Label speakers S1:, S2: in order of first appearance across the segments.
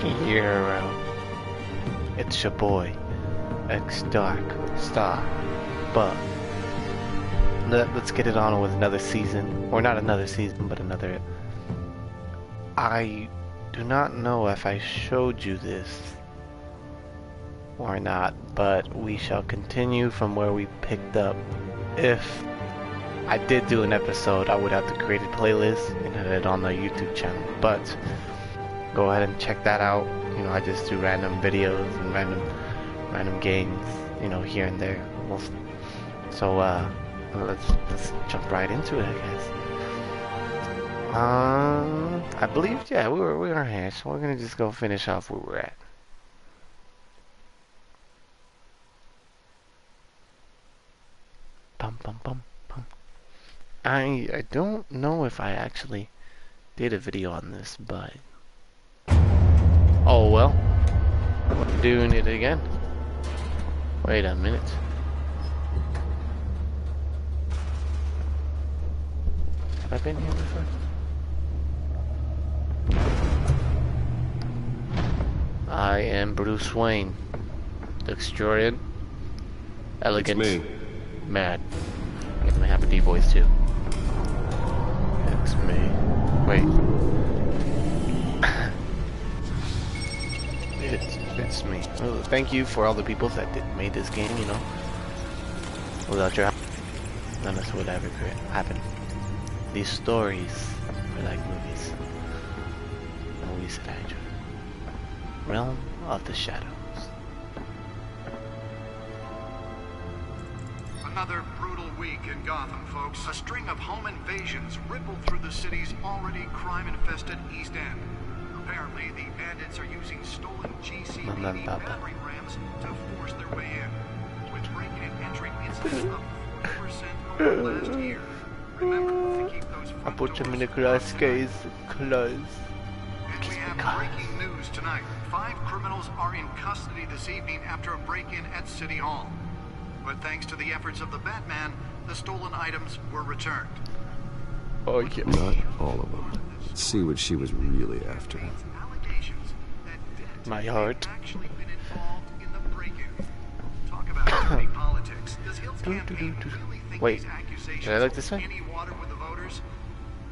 S1: Hero. It's your boy, X Dark Star. But let's get it on with another season, or not another season, but another. I do not know if I showed you this or not, but we shall continue from where we picked up. If I did do an episode, I would have to create a playlist and have it on the YouTube channel, but go ahead and check that out. You know, I just do random videos and random games, you know, here and there mostly. So let's jump right into it, I guess. I believe, yeah, we were here, so we're gonna just go finish off where we're at. Bum bum bum bum. I don't know if I actually did a video on this, but oh well, we're doing it again. Wait a minute. Have I been here before? I am Bruce Wayne. Luxuriant. Elegant.
S2: It's me.
S1: Mad. I guess I have a D voice too. It's me. Wait. It's me. Well, thank you for all the people that made this game, you know. Without your help, none of this would ever happen. These stories are like movies. Movies that I enjoy. Realm of the Shadows.
S3: Another brutal week in Gotham, folks. A string of home invasions rippled through the city's already crime-infested East End. Apparently, the bandits are using stolen GCPD battering rams to force their way in, with breaking and entering incidents up 4% over last year. Remember to keep those front
S1: I put
S3: doors
S1: them in the glass case closed.
S3: And we have breaking news tonight. 5 criminals are in custody this evening after a break-in at City Hall. But thanks to the efforts of the Batman, the stolen items were returned.
S1: Oh yeah.
S2: Not all of them. Let's see what she was really after.
S1: My heart.
S3: Actually been involved in the break-in. Talk about dirty politics. Does Hill's campaign really think
S1: Wait,
S3: these accusations
S1: did I look this way?
S3: hold any water with the voters?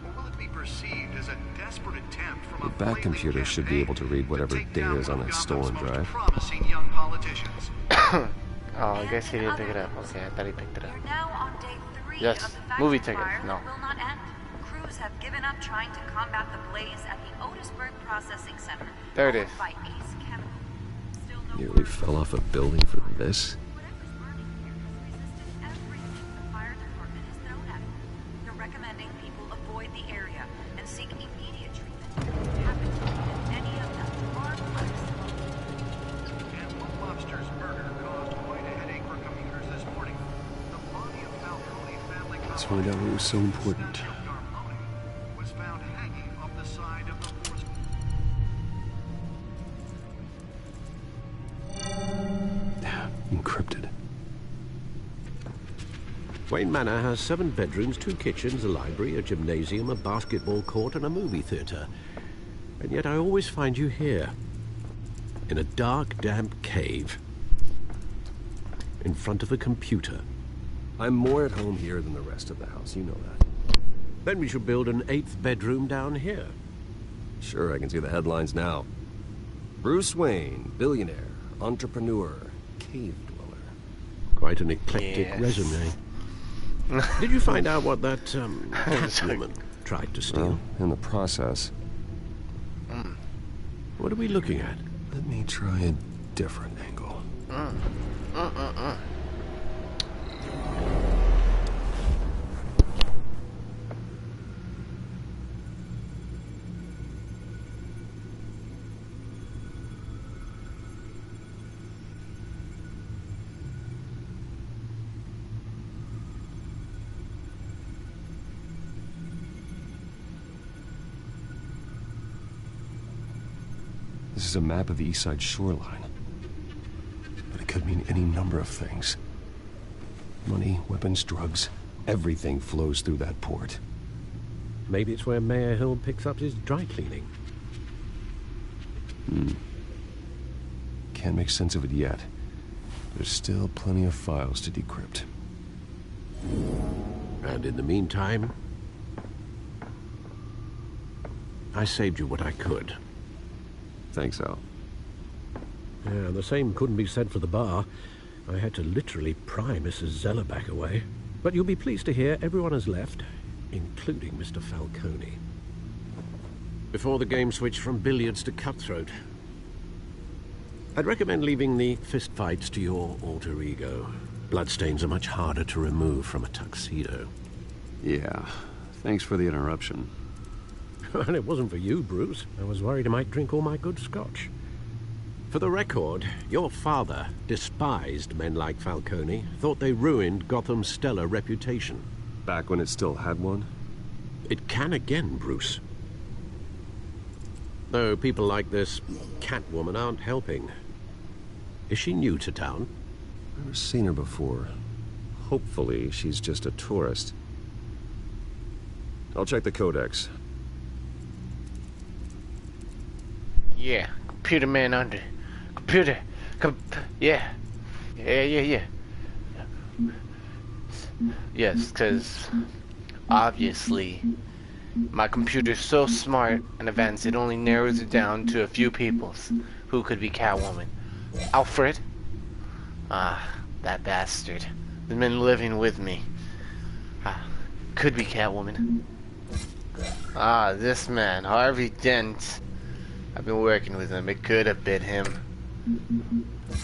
S3: Or will it be perceived as a desperate attempt from
S2: The
S3: a
S2: back computer should be able to read whatever data is on that stolen drive.
S3: Promising young politicians.
S1: Oh, I guess he didn't pick it up. Okay, I thought he picked it up.
S4: You're now on day 3
S1: Yes,
S4: of the factory
S1: movie tickets,
S4: fire
S1: no.
S4: that will not end. Crews have given up trying to combat the blaze at the Otisburg Processing Center.
S1: There it
S4: owned
S1: is.
S4: By Ace Chemical. Still no
S2: Nearly
S4: word.
S2: fell off a building for this.
S4: Whatever's burning here has resisted everything the fire department has thrown at it. They're recommending people avoid the area and seek immediate treatment. Happen to any of them are blessed.
S3: And one lobster's murder caused quite a headache for commuters this morning. The body of Falcone family
S2: Let's find out what was so important.
S3: was found hanging off the side of the forest.
S2: Encrypted.
S5: Wayne Manor has 7 bedrooms, 2 kitchens, a library, a gymnasium, a basketball court, and a movie theatre. And yet I always find you here, in a dark, damp cave, in front of a computer.
S2: I'm more at home here than the rest of the house, you know that.
S5: Then we should build an 8th bedroom down here.
S2: Sure, I can see the headlines now. Bruce Wayne, billionaire, entrepreneur, cave dweller.
S5: Quite an eclectic
S1: Yes.
S5: resume. Did you find out what that Catwoman tried to steal?
S2: Well, in the process,
S5: What are we looking at?
S2: let me try a different angle. This is a map of the East Side shoreline. But it could mean any number of things. Money, weapons, drugs, everything flows through that port.
S5: Maybe it's where Mayor Hill picks up his dry cleaning.
S2: Can't make sense of it yet. There's still plenty of files to decrypt.
S5: And in the meantime, I saved you what I could.
S2: Thanks, Al.
S5: Yeah, the same couldn't be said for the bar. I had to literally pry Mrs. Zellerback away. But you'll be pleased to hear everyone has left, including Mr. Falcone. Before the game switched from billiards to cutthroat. I'd recommend leaving the fistfights to your alter ego. Bloodstains are much harder to remove from a tuxedo.
S2: Yeah, thanks for the interruption.
S5: And it wasn't for you, Bruce. I was worried I might drink all my good scotch. For the record, your father despised men like Falcone, thought they ruined Gotham's stellar reputation.
S2: Back when it still had one?
S5: It can again, Bruce. Though people like this Catwoman aren't helping. Is she new to town?
S2: Never seen her before. Hopefully, she's just a tourist. I'll check the codex.
S1: Yeah, computer man under. Computer. Yeah. Yes, because obviously my computer's so smart and advanced it only narrows it down to a few peoples who could be Catwoman. Alfred? Ah, that bastard. Has been living with me. Could be Catwoman. Ah, this man, Harvey Dent. I've been working with him. It could have been him.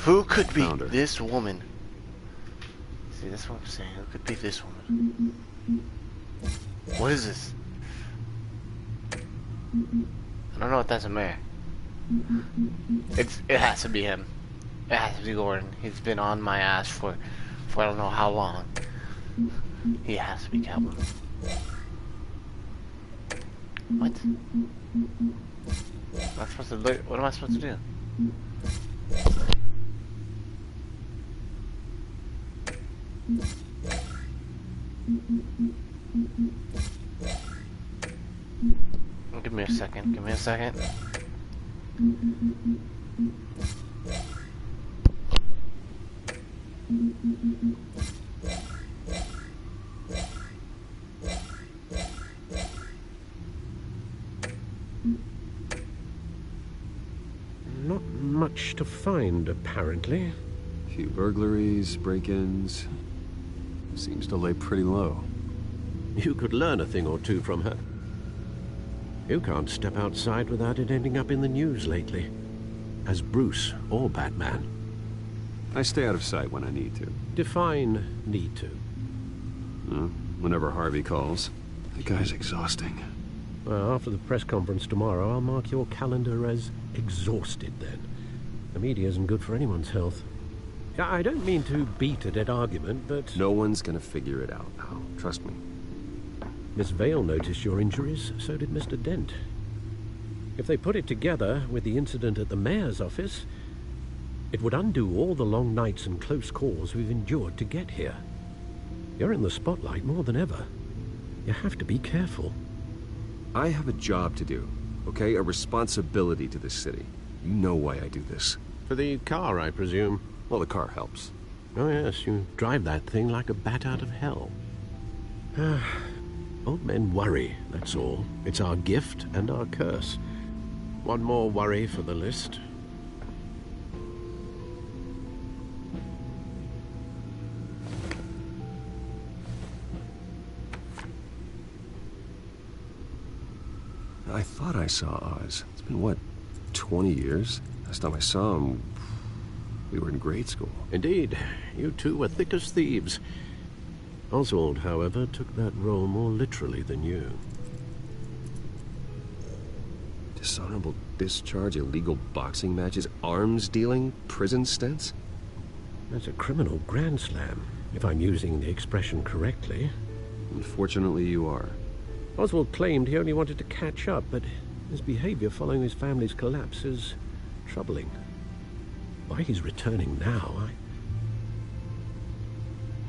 S1: Who could be this woman? See, that's what I'm saying. Who could be this woman? What is this? I don't know if that's a mare. It has to be him. It has to be Gordon. He's been on my ass for I don't know how long. He has to be Catwoman. What? Am I supposed to look? What am I supposed to do? Give me a second. Give me a second.
S5: Not much to find, apparently.
S2: A few burglaries, break-ins. Seems to lay pretty low.
S5: You could learn a thing or two from her. You can't step outside without it ending up in the news lately. As Bruce or Batman.
S2: I stay out of sight when I need to.
S5: Define need to.
S2: Whenever Harvey calls. The guy's exhausting.
S5: Well, after the press conference tomorrow, I'll mark your calendar as exhausted then. The media isn't good for anyone's health. I don't mean to beat a dead argument, but...
S2: No one's gonna figure it out now. Trust me.
S5: Miss Vale noticed your injuries, so did Mr. Dent. If they put it together with the incident at the mayor's office, it would undo all the long nights and close calls we've endured to get here. You're in the spotlight more than ever. You have to be careful.
S2: I have a job to do, okay? A responsibility to this city. You know why I do this.
S5: For the car, I presume.
S2: Well, the car helps.
S5: Oh yes, you drive that thing like a bat out of hell. Old men worry, that's all. It's our gift and our curse. One more worry for the list.
S2: I thought I saw Oz. It's been, what, 20 years? Last time I saw him, we were in grade school.
S5: Indeed, you two were thick as thieves. Oswald, however, took that role more literally than you.
S2: Dishonorable discharge, illegal boxing matches, arms dealing, prison stints?
S5: That's a criminal grand slam, if I'm using the expression correctly.
S2: Unfortunately, you are.
S5: Oswald claimed he only wanted to catch up, but his behavior following his family's collapse is troubling. Why he's returning now, I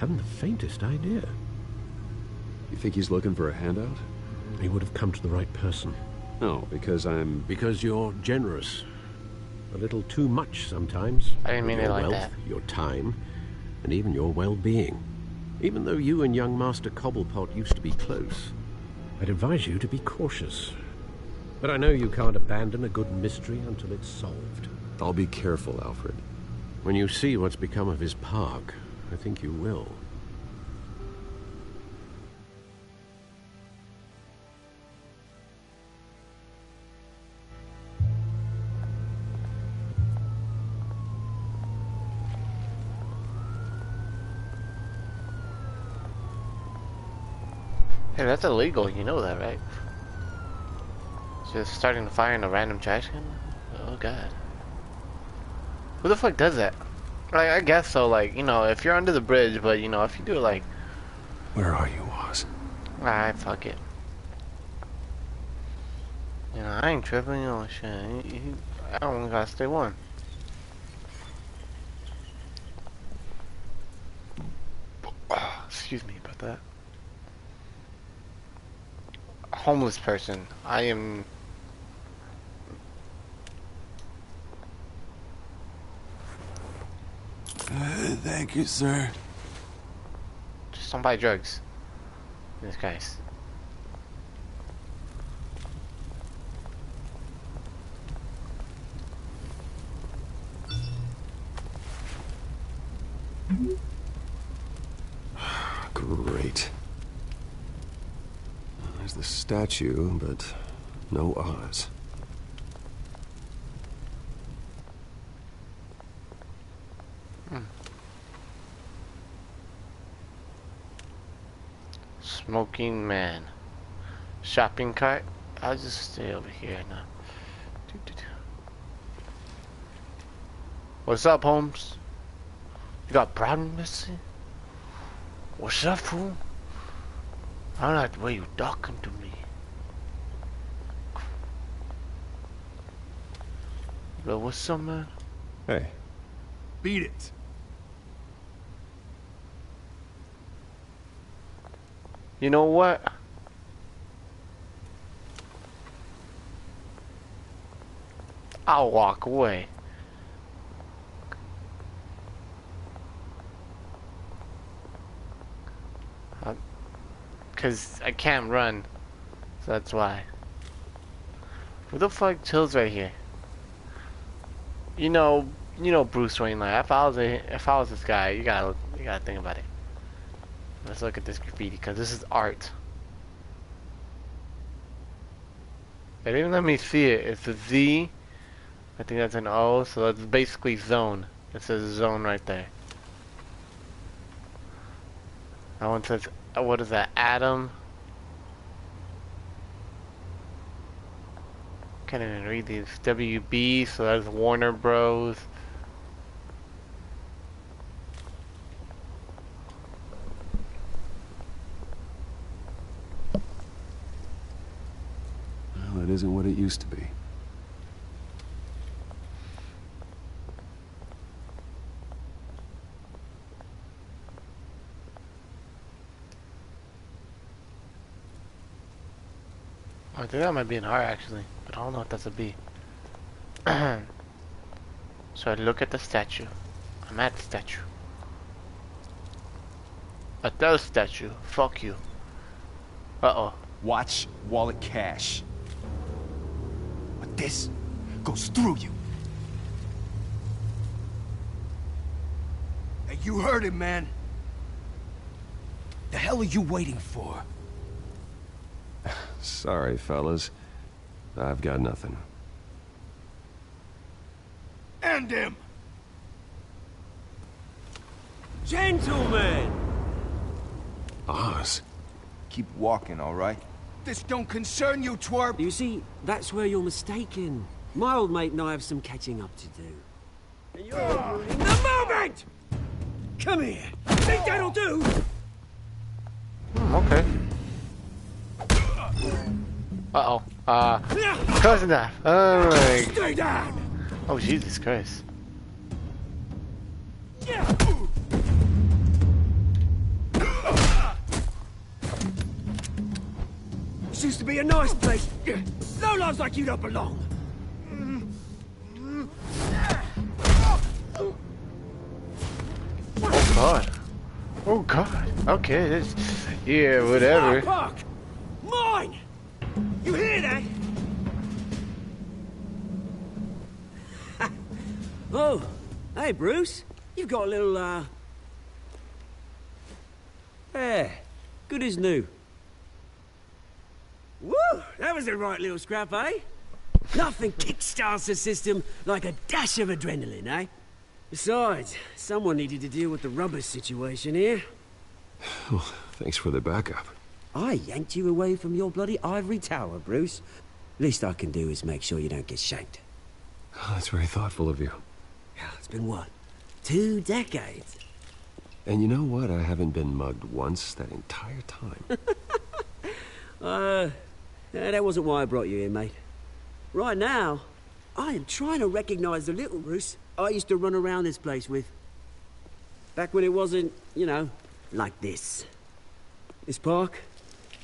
S5: haven't the faintest idea.
S2: You think he's looking for a handout?
S5: He would have come to the right person.
S2: No, because I'm...
S5: Because you're generous. A little too much sometimes.
S1: I didn't mean
S5: With
S1: it
S5: your
S1: like
S5: wealth,
S1: that.
S5: your time, and even your well-being. Even though you and young Master Cobblepot used to be close, I'd advise you to be cautious. But I know you can't abandon a good mystery until it's solved.
S2: I'll be careful, Alfred.
S5: When you see what's become of his park, I think you will.
S1: Hey, that's illegal. You know that, right? Just starting to fire in a random trash can? Oh god. Who the fuck does that? Like, I guess so, like, you know, if you're under the bridge, but, you know, if you do it, like...
S2: Where are you, Oz?
S1: Alright, fuck it. You know, I ain't tripping, you know, shit. I don't gotta stay warm. Excuse me about that. Homeless person. I am...
S2: Thank you, sir.
S1: Just don't buy drugs. In this case.
S2: Great. There's the statue, but no Oz.
S1: Smoking man. Shopping cart. I'll just stay over here now. What's up, Holmes? You got problems, Missy? What's up, fool? I don't like the way you talking to me. Bro, what's up, man?
S2: Hey.
S6: Beat it.
S1: You know what? I'll walk away. Cause I can't run. So that's why. Who the fuck chills right here? You know Bruce Wayne, like if I was this guy, you gotta think about it. Let's look at this graffiti, cause this is art. They didn't let me see it. It's a Z. I think that's an O, so that's basically zone. It says zone right there. That one says, what is that, Adam? Can't even read these. WB, so that's Warner Bros.
S2: Well, it isn't what it used to be.
S1: I think that might be an R actually, but I don't know if that's a B. So I look at the statue. I'm at the statue. At the statue. Fuck you. Uh-oh.
S6: Watch wallet cash. But this goes through you. Hey, you heard him, man. The hell are you waiting for?
S2: Sorry, fellas. I've got nothing.
S6: End him!
S7: Gentlemen!
S2: Oz?
S6: Keep walking, all right? This don't concern you, twerp!
S7: You see, that's where you're mistaken. My old mate and I have some catching up to do. And you're ruining the moment! Come here. Think that'll do?
S1: Okay. Uh-oh. Close enough. Oh my...
S7: Stay down!
S1: Oh, Jesus Christ.
S7: This used to be a nice place. No lives like you don't belong.
S1: God. Oh God. Okay, this. Yeah, whatever.
S7: Park! Mine! You hear that? Oh, hey, Bruce. You've got a little, Yeah, good as new. Woo! That was a right little scrap, eh? Nothing kickstarts the system like a dash of adrenaline, eh? Besides, someone needed to deal with the rubber situation here.
S2: Well, thanks for the backup.
S7: I yanked you away from your bloody ivory tower, Bruce. Least I can do is make sure you don't get shanked.
S2: Oh, that's very thoughtful of you.
S7: Yeah, it's been what? 2 decades?
S2: And you know what? I haven't been mugged once that entire time.
S7: That wasn't why I brought you here, mate. Right now, I am trying to recognize the little Bruce I used to run around this place with. Back when it wasn't, you know, like this. This park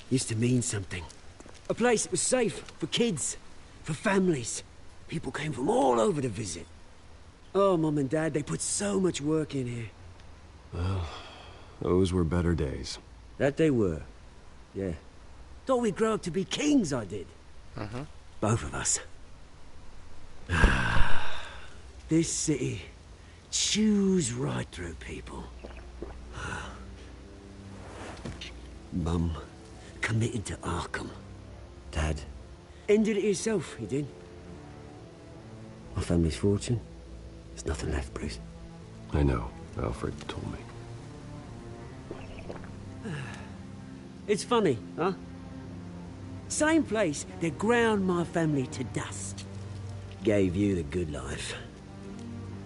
S7: used to mean something. A place that was safe for kids, for families. People came from all over to visit. Oh, Mum and Dad, they put so much work in here.
S2: Well, those were better days.
S7: That they were. Yeah. Thought we'd grow up to be kings, I did. Both of us. This city chews right through people. Mum committed to Arkham. Dad ended it himself, he did. My family's fortune. There's nothing left, Bruce.
S2: I know. Alfred told me.
S7: It's funny, huh? Same place that ground my family to dust. Gave you the good life.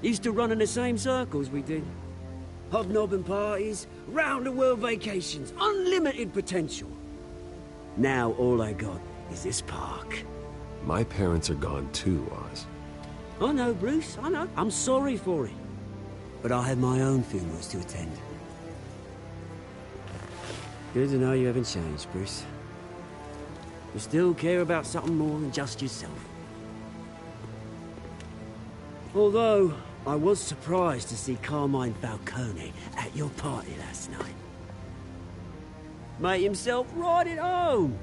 S7: Used to run in the same circles we did. Hobnobbing parties, round-the-world vacations, unlimited potential. Now all I got is this park.
S2: My parents are gone too, Oz.
S7: I know, Bruce, I know. I'm sorry for it. But I have my own funerals to attend. Good to know you haven't changed, Bruce. You still care about something more than just yourself. Although, I was surprised to see Carmine Falcone at your party last night. Made himself right at home.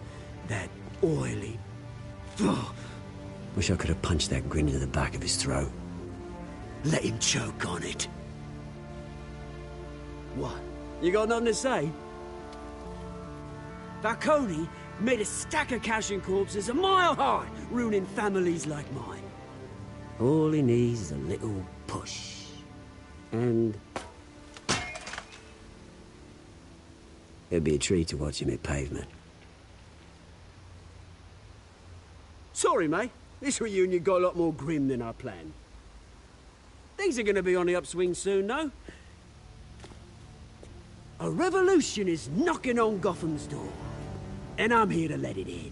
S7: That oily... Wish I could have punched that grin into the back of his throat. Let him choke on it. What? You got nothing to say? Falcone made a stack of cash and corpses a mile high, ruining families like mine. All he needs is a little push. And... it'd be a treat to watch him hit pavement. Sorry, mate. This reunion got a lot more grim than I planned. Things are gonna be on the upswing soon, though. A revolution is knocking on Gotham's door. And I'm here to let it in.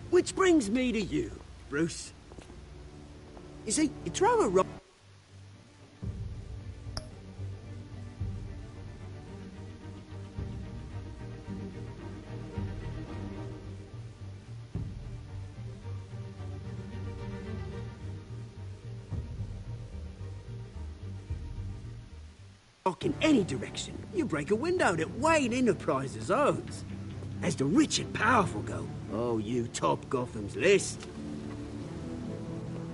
S7: Which brings me to you, Bruce. You see, you throw a rock... in any direction, you break a window that Wayne Enterprises owns. As the rich and powerful go, oh, you top Gotham's list.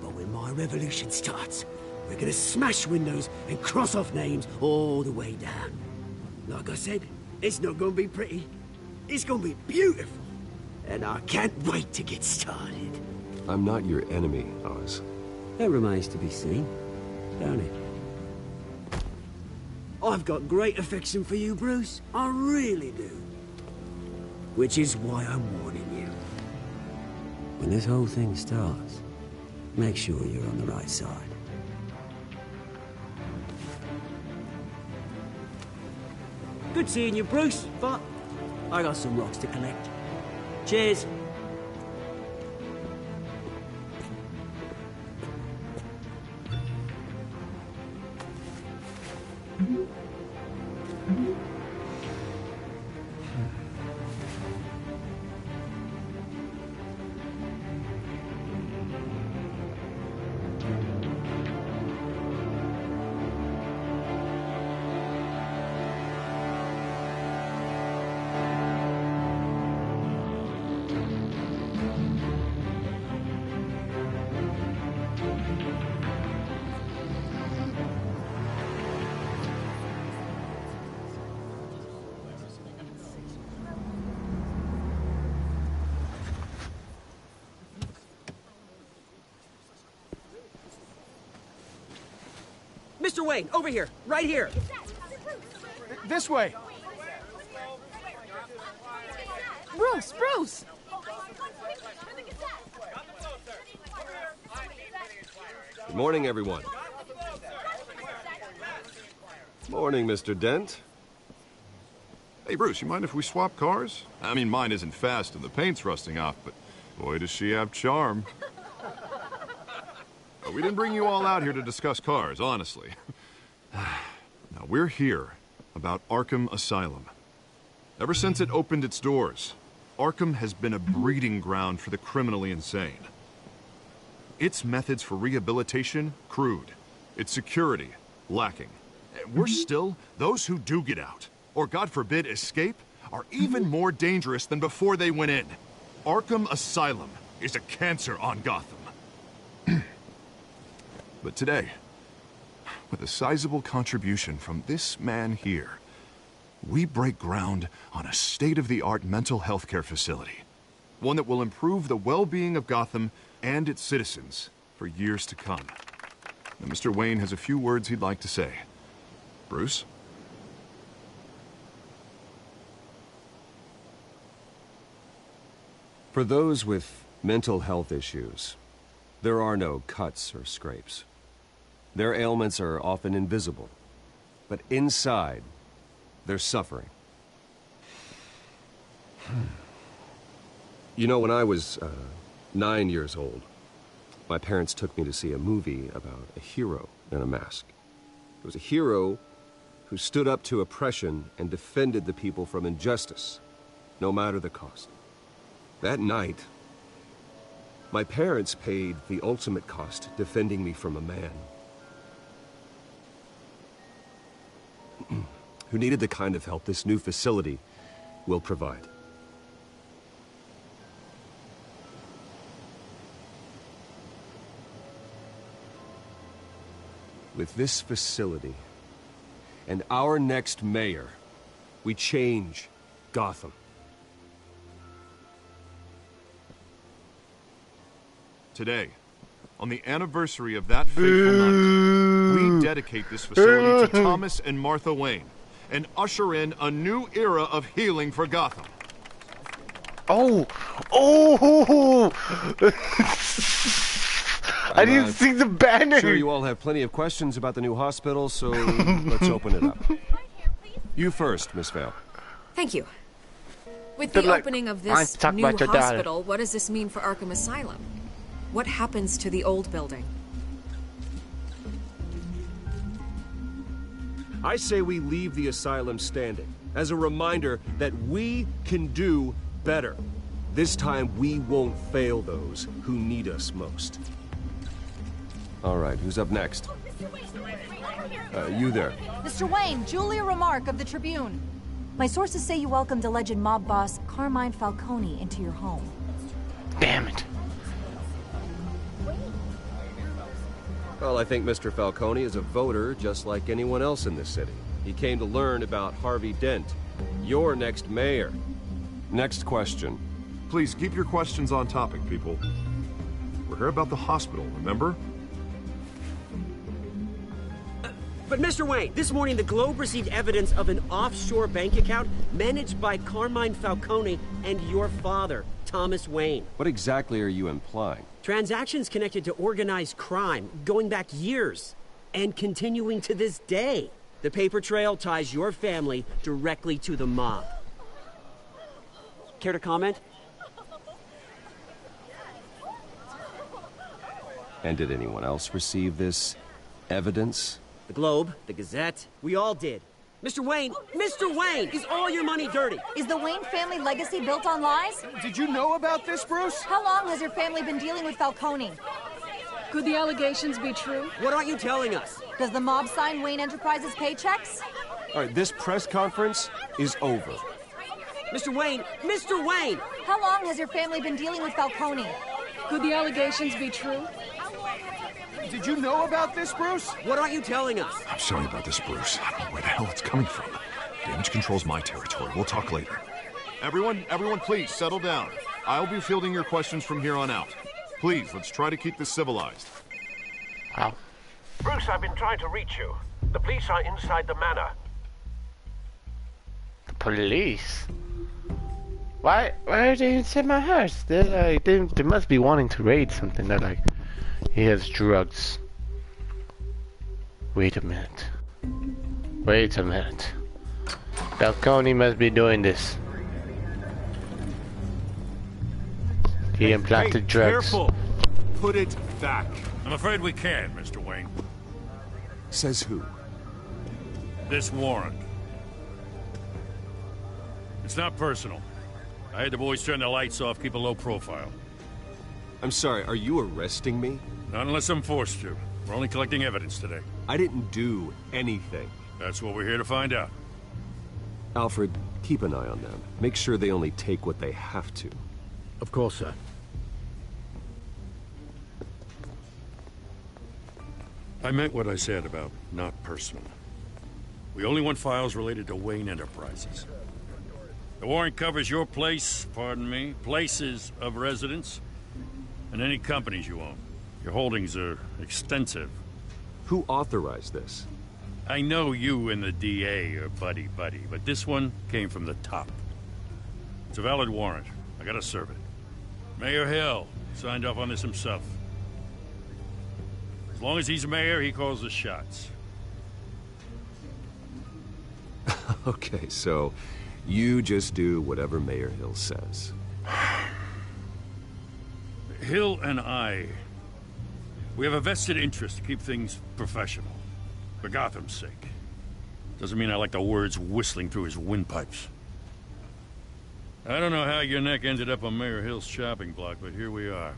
S7: But when my revolution starts, we're gonna smash windows and cross off names all the way down. Like I said, it's not gonna be pretty. It's gonna be beautiful. And I can't wait to get started.
S2: I'm not your enemy, Oz.
S7: That remains to be seen, don't it? I've got great affection for you, Bruce. I really do. Which is why I'm warning you. When this whole thing starts, make sure you're on the right side. Good seeing you, Bruce, but I got some rocks to collect. Cheers. Mr. Wayne, over here, right here.
S6: This way.
S8: Bruce!
S2: Good morning, everyone. Morning, Mr. Dent.
S9: Hey, Bruce, you mind if we swap cars? I mean, mine isn't fast and the paint's rusting off, but boy, does she have charm. We didn't bring you all out here to discuss cars, honestly. Now, we're here about Arkham Asylum. Ever since it opened its doors, Arkham has been a breeding ground for the criminally insane. Its methods for rehabilitation, crude. Its security, lacking. Worse still, those who do get out, or God forbid escape, are even more dangerous than before they went in. Arkham Asylum is a cancer on Gotham. But today, with a sizable contribution from this man here, we break ground on a state-of-the-art mental health care facility. One that will improve the well-being of Gotham and its citizens for years to come. Now, Mr. Wayne has a few words he'd like to say. Bruce?
S2: For those with mental health issues, there are no cuts or scrapes. Their ailments are often invisible, but inside, they're suffering. You know, when I was 9 years old, my parents took me to see a movie about a hero in a mask. It was a hero who stood up to oppression and defended the people from injustice, no matter the cost. That night, my parents paid the ultimate cost defending me from a man who needed the kind of help this new facility will provide. With this facility and our next mayor, we change Gotham.
S9: Today, on the anniversary of that fateful night, we dedicate this facility to Thomas and Martha Wayne and usher in a new era of healing for Gotham.
S1: Oh! I didn't see the banner!
S2: I'm sure you all have plenty of questions about the new hospital, so let's open it up. You first, Miss Vale.
S8: Thank you. With the opening of this new hospital, what does this mean for Arkham Asylum? What happens to the old building?
S2: I say we leave the asylum standing as a reminder that we can do better. This time we won't fail those who need us most. All right, who's up next? You there.
S10: Mr. Wayne, Julia Remark of the Tribune. My sources say you welcomed alleged mob boss Carmine Falcone into your home.
S1: Damn it.
S2: Well, I think Mr. Falcone is a voter just like anyone else in this city. He came to learn about Harvey Dent, your next mayor. Next question.
S9: Please keep your questions on topic, people. We're here about the hospital, remember?
S7: But Mr. Wayne, this morning the Globe received evidence of an offshore bank account managed by Carmine Falcone and your father, Thomas Wayne.
S2: What exactly are you implying?
S7: Transactions connected to organized crime, going back years, and continuing to this day. The paper trail ties your family directly to the mob. Care to comment?
S2: And did anyone else receive this evidence?
S7: The Globe, the Gazette, we all did. Mr. Wayne, is all your money dirty?
S10: Is the Wayne family legacy built on lies?
S6: Did you know about this, Bruce?
S10: How long has your family been dealing with Falcone?
S8: Could the allegations be true?
S7: What aren't you telling us?
S10: Does the mob sign Wayne Enterprises paychecks?
S2: All right, this press conference is over.
S7: Mr. Wayne!
S10: How long has your family been dealing with Falcone?
S8: Could the allegations be true?
S6: Did you know about this, Bruce?
S7: What aren't you telling us?
S9: I'm sorry about this, Bruce. I don't know where the hell it's coming from. Damage control's my territory. We'll talk later. Everyone, please, settle down. I'll be fielding your questions from here on out. Please, let's try to keep this civilized.
S1: Wow.
S5: Bruce, I've been trying to reach you. The police are inside the manor.
S1: The police? Why are they inside my house? They're like, they must be wanting to raid something. They're like, he has drugs. Wait a minute. Wait a minute. Falcone must be doing this. He implanted drugs.
S2: Careful! Put it back.
S11: I'm afraid we can't, Mr. Wayne.
S2: Says who?
S11: This warrant. It's not personal. I had the boys turn the lights off, keep a low profile.
S2: I'm sorry, are you arresting me?
S11: Not unless I'm forced to. We're only collecting evidence today.
S2: I didn't do anything.
S11: That's what we're here to find out.
S2: Alfred, keep an eye on them. Make sure they only take what they have to.
S5: Of course, sir.
S11: I meant what I said about not personal. We only want files related to Wayne Enterprises. The warrant covers your place, pardon me, places of residence, and any companies you own. Your holdings are extensive.
S2: Who authorized this?
S11: I know you and the DA are buddy-buddy, but this one came from the top. It's a valid warrant. I gotta serve it. Mayor Hill signed off on this himself. As long as he's mayor, he calls the shots.
S2: Okay, so you just do whatever Mayor Hill says.
S11: Hill and I, we have a vested interest to keep things professional. For Gotham's sake. Doesn't mean I like the words whistling through his windpipes. I don't know how your neck ended up on Mayor Hill's chopping block, but here we are.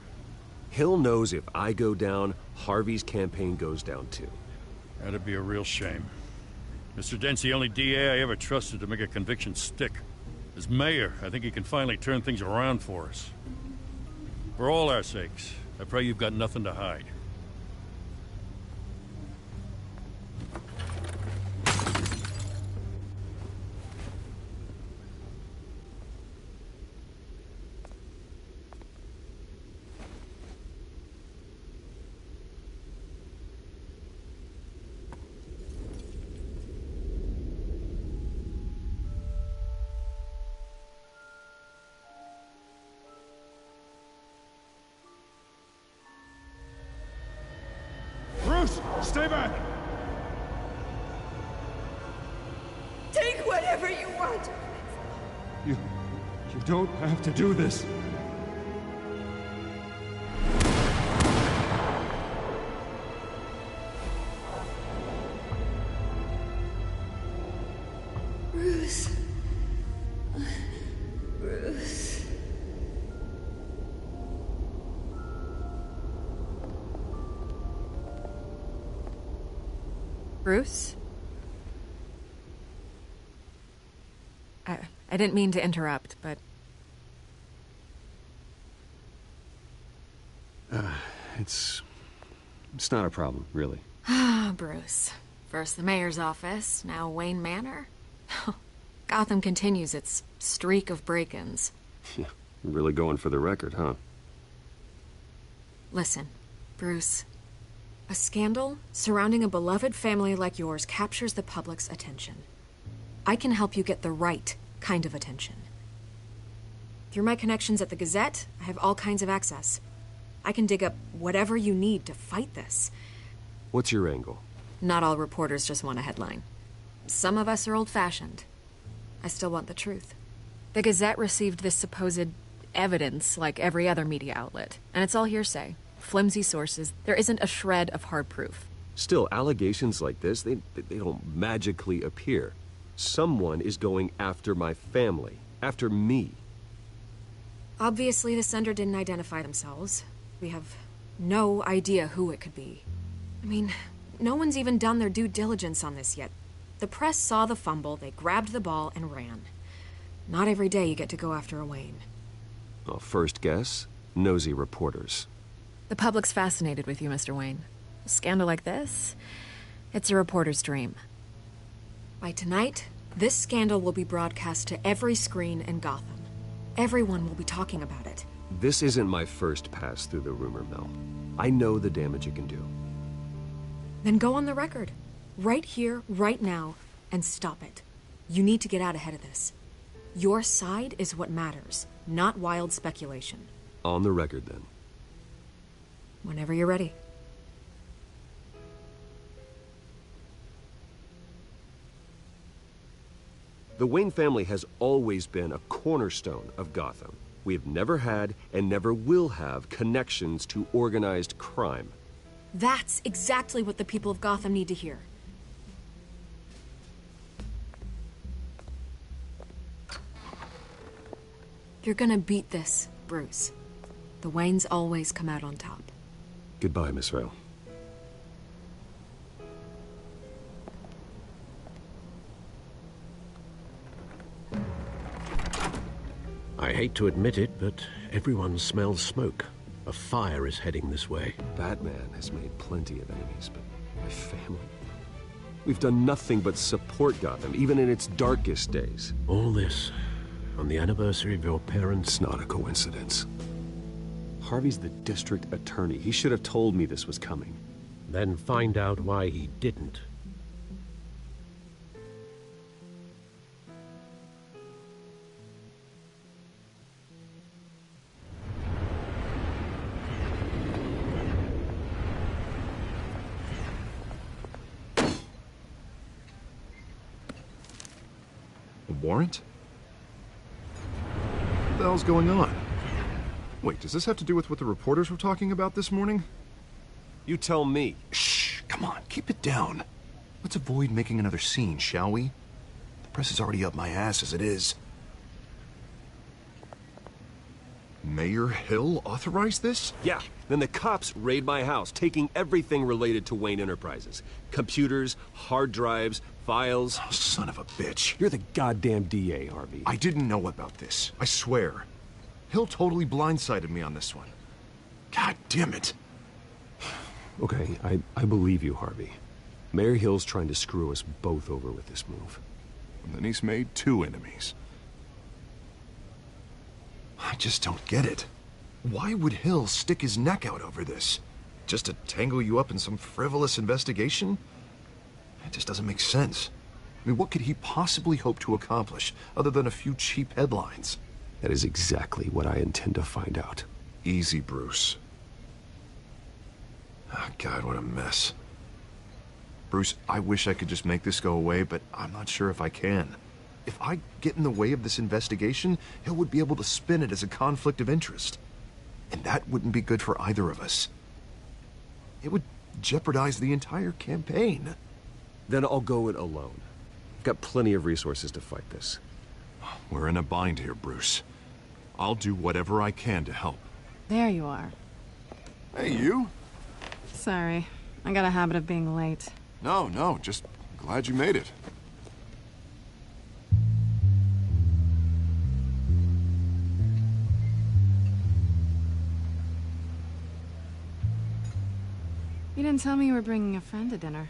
S2: Hill knows if I go down, Harvey's campaign goes down too.
S11: That'd be a real shame. Mr. Dent's the only DA I ever trusted to make a conviction stick. As mayor, I think he can finally turn things around for us. For all our sakes, I pray you've got nothing to hide.
S9: Stay back!
S12: Take whatever you want!
S9: You don't have to do this.
S12: Bruce. Bruce.
S8: Bruce? I didn't mean to interrupt, but...
S2: It's not a problem, really.
S8: Ah, Bruce. First the mayor's office, now Wayne Manor. Gotham continues its streak of break-ins.
S2: Yeah, you're really going for the record, huh?
S8: Listen, Bruce. A scandal surrounding a beloved family like yours captures the public's attention. I can help you get the right kind of attention. Through my connections at the Gazette, I have all kinds of access. I can dig up whatever you need to fight this.
S2: What's your angle?
S8: Not all reporters just want a headline. Some of us are old-fashioned. I still want the truth. The Gazette received this supposed evidence like every other media outlet, and it's all hearsay. Flimsy sources. There isn't a shred of hard proof.
S2: Still, allegations like this, they don't magically appear. Someone is going after my family, after me.
S8: Obviously, the sender didn't identify themselves. We have no idea who it could be. I mean, no one's even done their due diligence on this yet. The press saw the fumble, they grabbed the ball and ran. Not every day you get to go after a Wayne.
S2: Well, first guess, nosy reporters.
S8: The public's fascinated with you, Mr. Wayne. A scandal like this, it's a reporter's dream. By tonight, this scandal will be broadcast to every screen in Gotham. Everyone will be talking about it.
S2: This isn't my first pass through the rumor mill. I know the damage it can do.
S8: Then go on the record. Right here, right now, and stop it. You need to get out ahead of this. Your side is what matters, not wild speculation.
S2: On the record, then.
S8: Whenever you're ready.
S2: The Wayne family has always been a cornerstone of Gotham. We have never had and never will have connections to organized crime.
S8: That's exactly what the people of Gotham need to hear. You're gonna beat this, Bruce. The Waynes always come out on top.
S2: Goodbye, Miss Vale.
S5: I hate to admit it, but everyone smells smoke. A fire is heading this way.
S2: Batman has made plenty of enemies, but my family? We've done nothing but support Gotham, even in its darkest days.
S5: All this on the anniversary of your parents'...
S2: It's not a coincidence. Harvey's the district attorney. He should have told me this was coming.
S5: Then find out why he didn't.
S9: A warrant? What the hell's going on? Wait, does this have to do with what the reporters were talking about this morning?
S2: You tell me.
S9: Shh, come on, keep it down. Let's avoid making another scene, shall we? The press is already up my ass as it is. Mayor Hill authorized this?
S2: Yeah, then the cops raid my house, taking everything related to Wayne Enterprises. Computers, hard drives, files.
S9: Oh, son of a bitch.
S2: You're the goddamn DA, Harvey.
S9: I didn't know about this, I swear. Hill totally blindsided me on this one. God damn it.
S2: Okay, I believe you, Harvey. Mayor Hill's trying to screw us both over with this move.
S9: And then he's made two enemies. I just don't get it. Why would Hill stick his neck out over this? Just to tangle you up in some frivolous investigation? It just doesn't make sense. I mean, what could he possibly hope to accomplish other than a few cheap headlines?
S2: That is exactly what I intend to find out.
S9: Easy, Bruce. Oh, God, what a mess. Bruce, I wish I could just make this go away, but I'm not sure if I can. If I get in the way of this investigation, Hill would be able to spin it as a conflict of interest. And that wouldn't be good for either of us. It would jeopardize the entire campaign.
S2: Then I'll go it alone. I've got plenty of resources to fight this.
S9: We're in a bind here, Bruce. I'll do whatever I can to help.
S13: There you are.
S9: Hey, you?
S13: Sorry. I got a habit of being late.
S9: No, just glad you made it.
S13: You didn't tell me you were bringing a friend to dinner.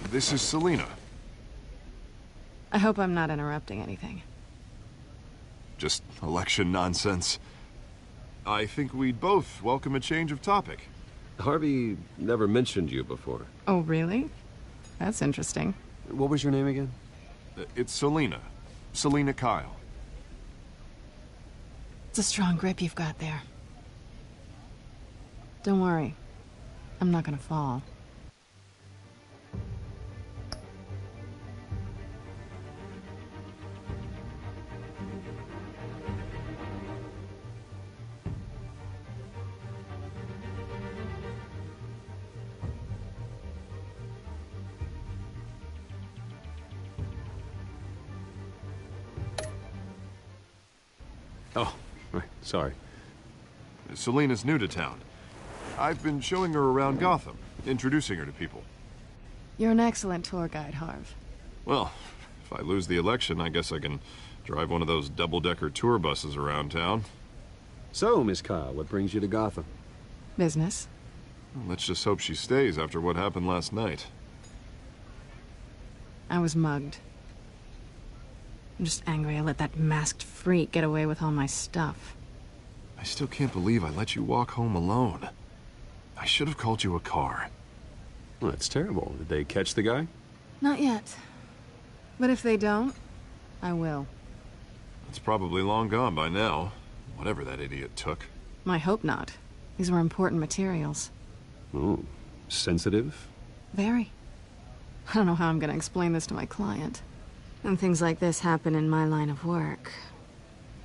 S9: This is Selina.
S13: I hope I'm not interrupting anything.
S9: Just election nonsense. I think we'd both welcome a change of topic.
S2: Harvey never mentioned you before.
S13: Oh, really? That's interesting.
S2: What was your name again?
S9: It's Selina. Selina Kyle.
S13: It's a strong grip you've got there. Don't worry. I'm not gonna fall.
S2: Oh, right, sorry.
S9: Selina's new to town. I've been showing her around Gotham, introducing her to people.
S13: You're an excellent tour guide, Harv.
S9: Well, if I lose the election, I guess I can drive one of those double-decker tour buses around town.
S2: So, Miss Kyle, what brings you to Gotham?
S13: Business.
S9: Well, let's just hope she stays after what happened last night.
S13: I was mugged. I'm just angry I let that masked freak get away with all my stuff.
S9: I still can't believe I let you walk home alone. I should have called you a car.
S2: Well, that's terrible. Did they catch the guy?
S13: Not yet. But if they don't, I will.
S9: It's probably long gone by now. Whatever that idiot took.
S13: I hope not. These were important materials.
S2: Ooh, sensitive?
S13: Very. I don't know how I'm gonna explain this to my client. When things like this happen in my line of work,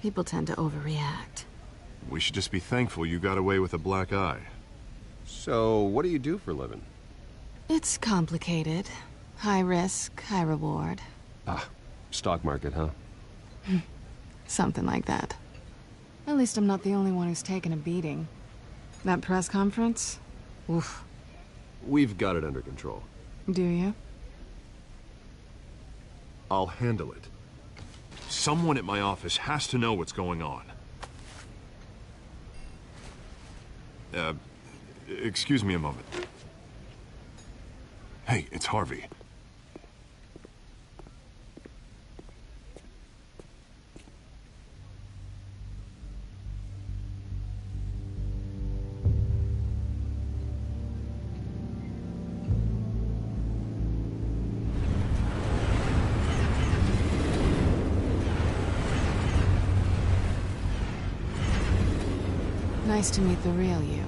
S13: people tend to overreact.
S9: We should just be thankful you got away with a black eye.
S2: So, what do you do for a living?
S13: It's complicated. High risk, high reward.
S2: Ah, stock market, huh?
S13: Something like that. At least I'm not the only one who's taken a beating. That press conference? Oof.
S2: We've got it under control.
S13: Do you?
S9: I'll handle it. Someone at my office has to know what's going on. Excuse me a moment. Hey, it's Harvey.
S13: Nice to meet the real you.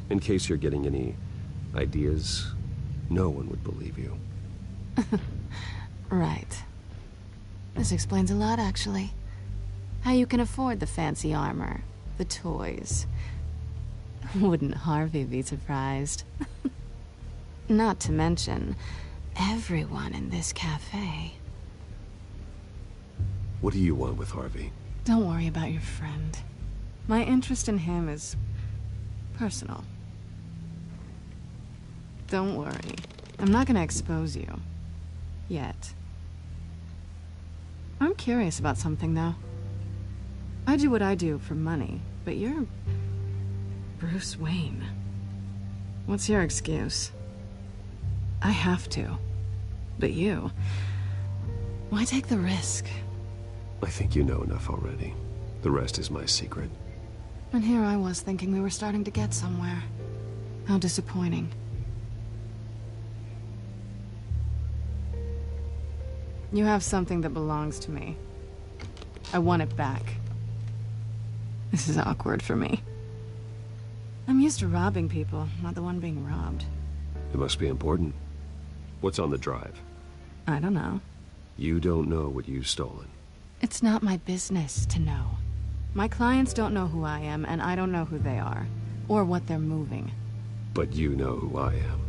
S2: In case you're getting any ideas, no one would believe you.
S13: Right. This explains a lot, actually. How you can afford the fancy armor, the toys. Wouldn't Harvey be surprised? Not to mention, everyone in this cafe.
S2: What do you want with Harvey?
S13: Don't worry about your friend. My interest in him is personal. Don't worry. I'm not gonna expose you. Yet. I'm curious about something, though. I do what I do for money, but you're Bruce Wayne. What's your excuse? I have to. But you... why take the risk?
S2: I think you know enough already. The rest is my secret.
S13: And here I was thinking we were starting to get somewhere. How disappointing. You have something that belongs to me. I want it back. This is awkward for me. I'm used to robbing people, not the one being robbed.
S2: It must be important. What's on the drive?
S13: I don't know.
S2: You don't know what you've stolen.
S13: It's not my business to know. My clients don't know who I am, and I don't know who they are, or what they're moving.
S2: But you know who I am.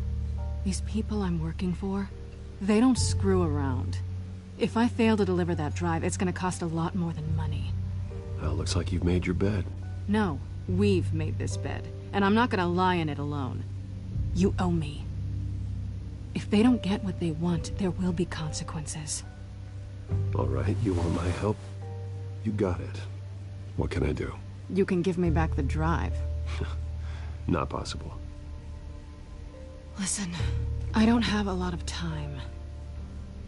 S13: These people I'm working for, they don't screw around. If I fail to deliver that drive, it's gonna cost a lot more than money.
S2: Well, looks like you've made your bed.
S13: No, we've made this bed, and I'm not gonna lie in it alone. You owe me. If they don't get what they want, there will be consequences.
S2: All right, you want my help? You got it. What can I do?
S13: You can give me back the drive.
S2: Not possible.
S13: Listen, I don't have a lot of time.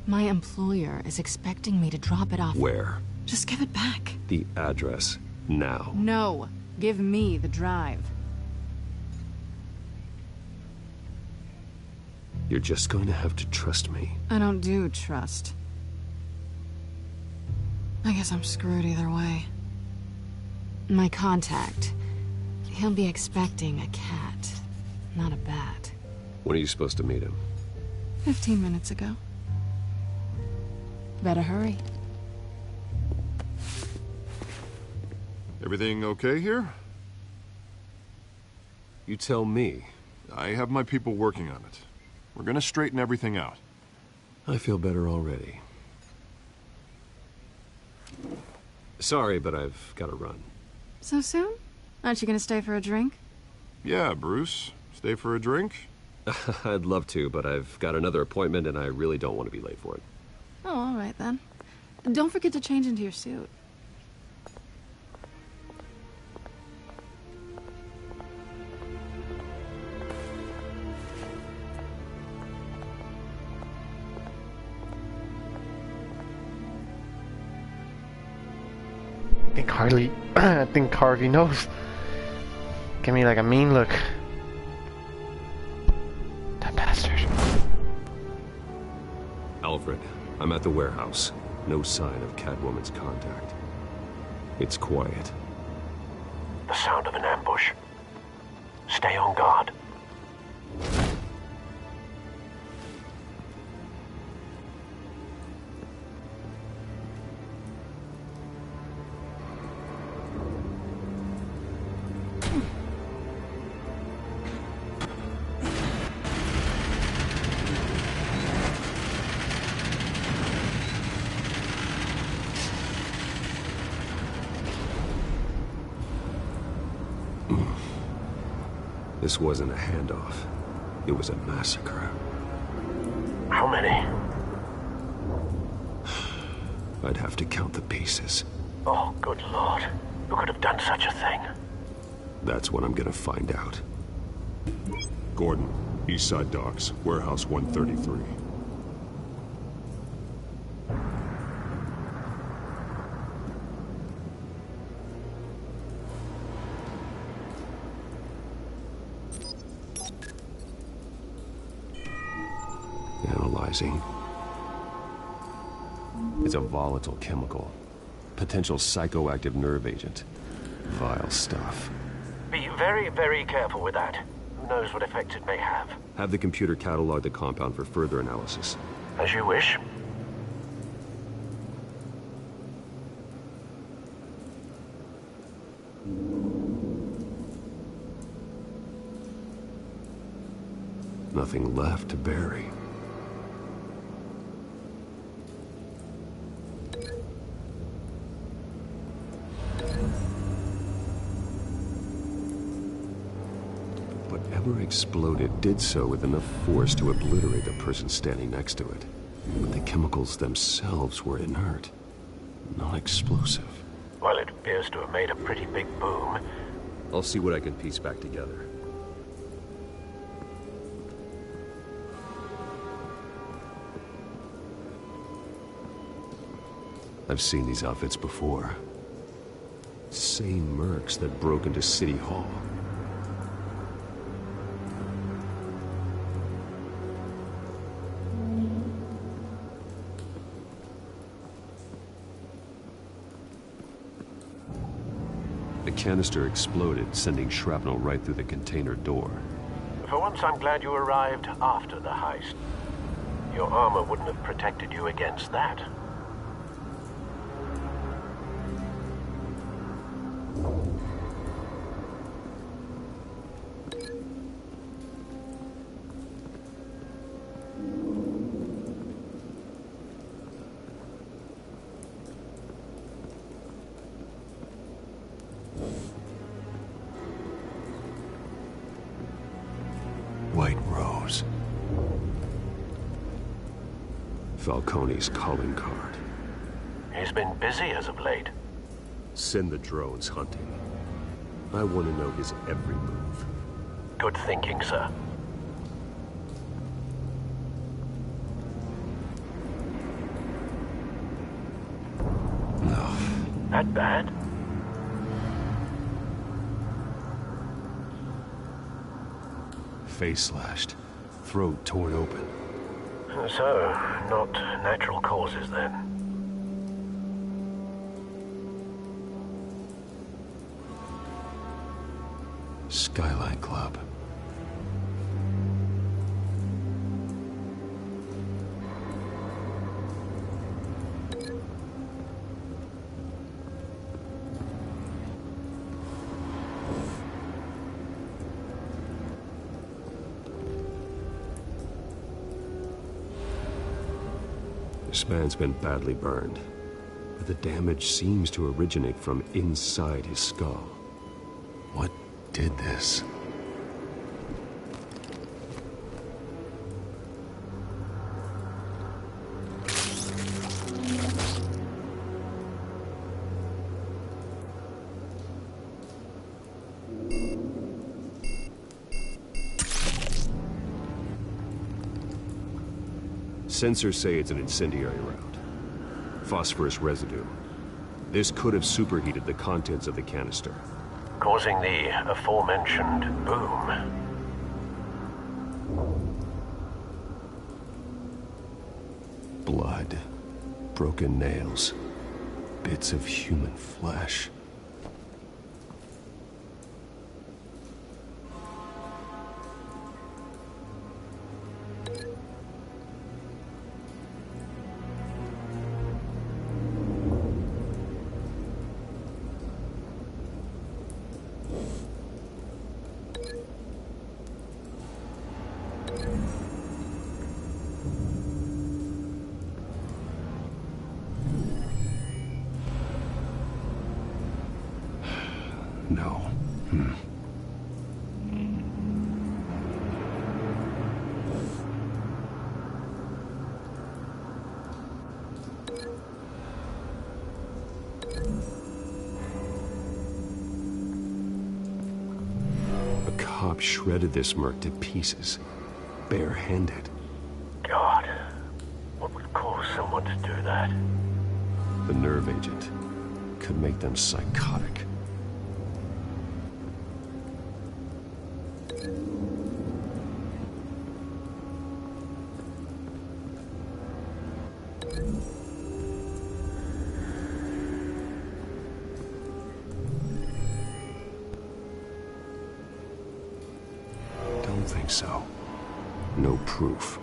S13: My employer is expecting me to drop it off.
S2: Where?
S13: Just give it back.
S2: The address, now.
S13: No, give me the drive.
S2: You're just going to have to trust me.
S13: I don't do trust. I guess I'm screwed either way. My contact, he'll be expecting a cat, not a bat.
S2: When are you supposed to meet him?
S13: 15 minutes ago. Better hurry.
S9: Everything okay here?
S2: You tell me.
S9: I have my people working on it. We're gonna straighten everything out.
S2: I feel better already. Sorry, but I've got to run.
S13: So soon? Aren't you gonna stay for a drink?
S9: Yeah, Bruce. Stay for a drink?
S2: I'd love to, but I've got another appointment and I really don't want to be late for it.
S13: Oh, all right then. Don't forget to change into your suit.
S1: I think Harvey knows. Give me like a mean look. That bastard.
S2: Alfred, I'm at the warehouse. No sign of Catwoman's contact. It's quiet.
S14: The sound of an ambush. Stay on guard.
S2: This wasn't a handoff. It was a massacre.
S14: How many?
S2: I'd have to count the pieces.
S14: Oh, good lord. Who could have done such a thing?
S2: That's what I'm gonna find out.
S9: Gordon, East Side Docks, Warehouse 133.
S2: Analyzing. It's a volatile chemical. Potential psychoactive nerve agent. Vile stuff.
S14: Be very, very careful with that. Who knows what effects it may have.
S2: Have the computer catalog the compound for further analysis.
S14: As you wish.
S2: Nothing left to bury. Whatever exploded did so with enough force to obliterate the person standing next to it. But the chemicals themselves were inert, not explosive.
S14: Well, it appears to have made a pretty big boom.
S2: I'll see what I can piece back together. I've seen these outfits before. Same mercs that broke into City Hall. The canister exploded, sending shrapnel right through the container door.
S14: For once, I'm glad you arrived after the heist. Your armor wouldn't have protected you against that.
S2: White Rose. Falcone's calling card.
S14: He's been busy as of late.
S2: Send the drones hunting. I want to know his every move.
S14: Good thinking, sir.
S2: No.
S14: That bad?
S2: Face slashed. Throat torn open.
S14: So, not natural causes then.
S2: Skyline Club. This man's been badly burned, but the damage seems to originate from inside his skull. What did this? Sensors say it's an incendiary round. Phosphorus residue. This could have superheated the contents of the canister.
S14: causing the aforementioned boom.
S2: Blood, broken nails, bits of human flesh. No. A cop shredded this merc to pieces, barehanded.
S14: God, what would cause someone to do that?
S2: The nerve agent could make them psychotic. Don't think so. No proof.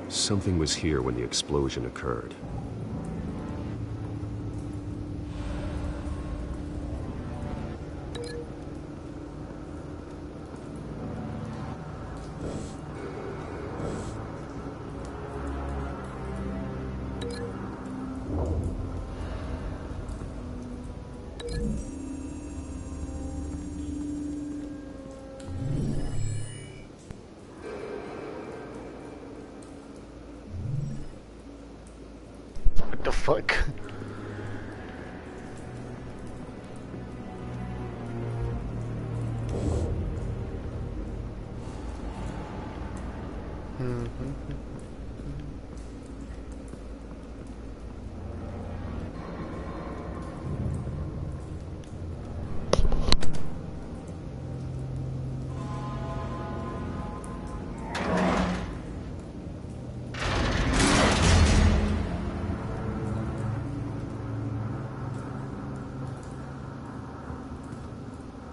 S2: Something was here when the explosion occurred.
S1: What the fuck?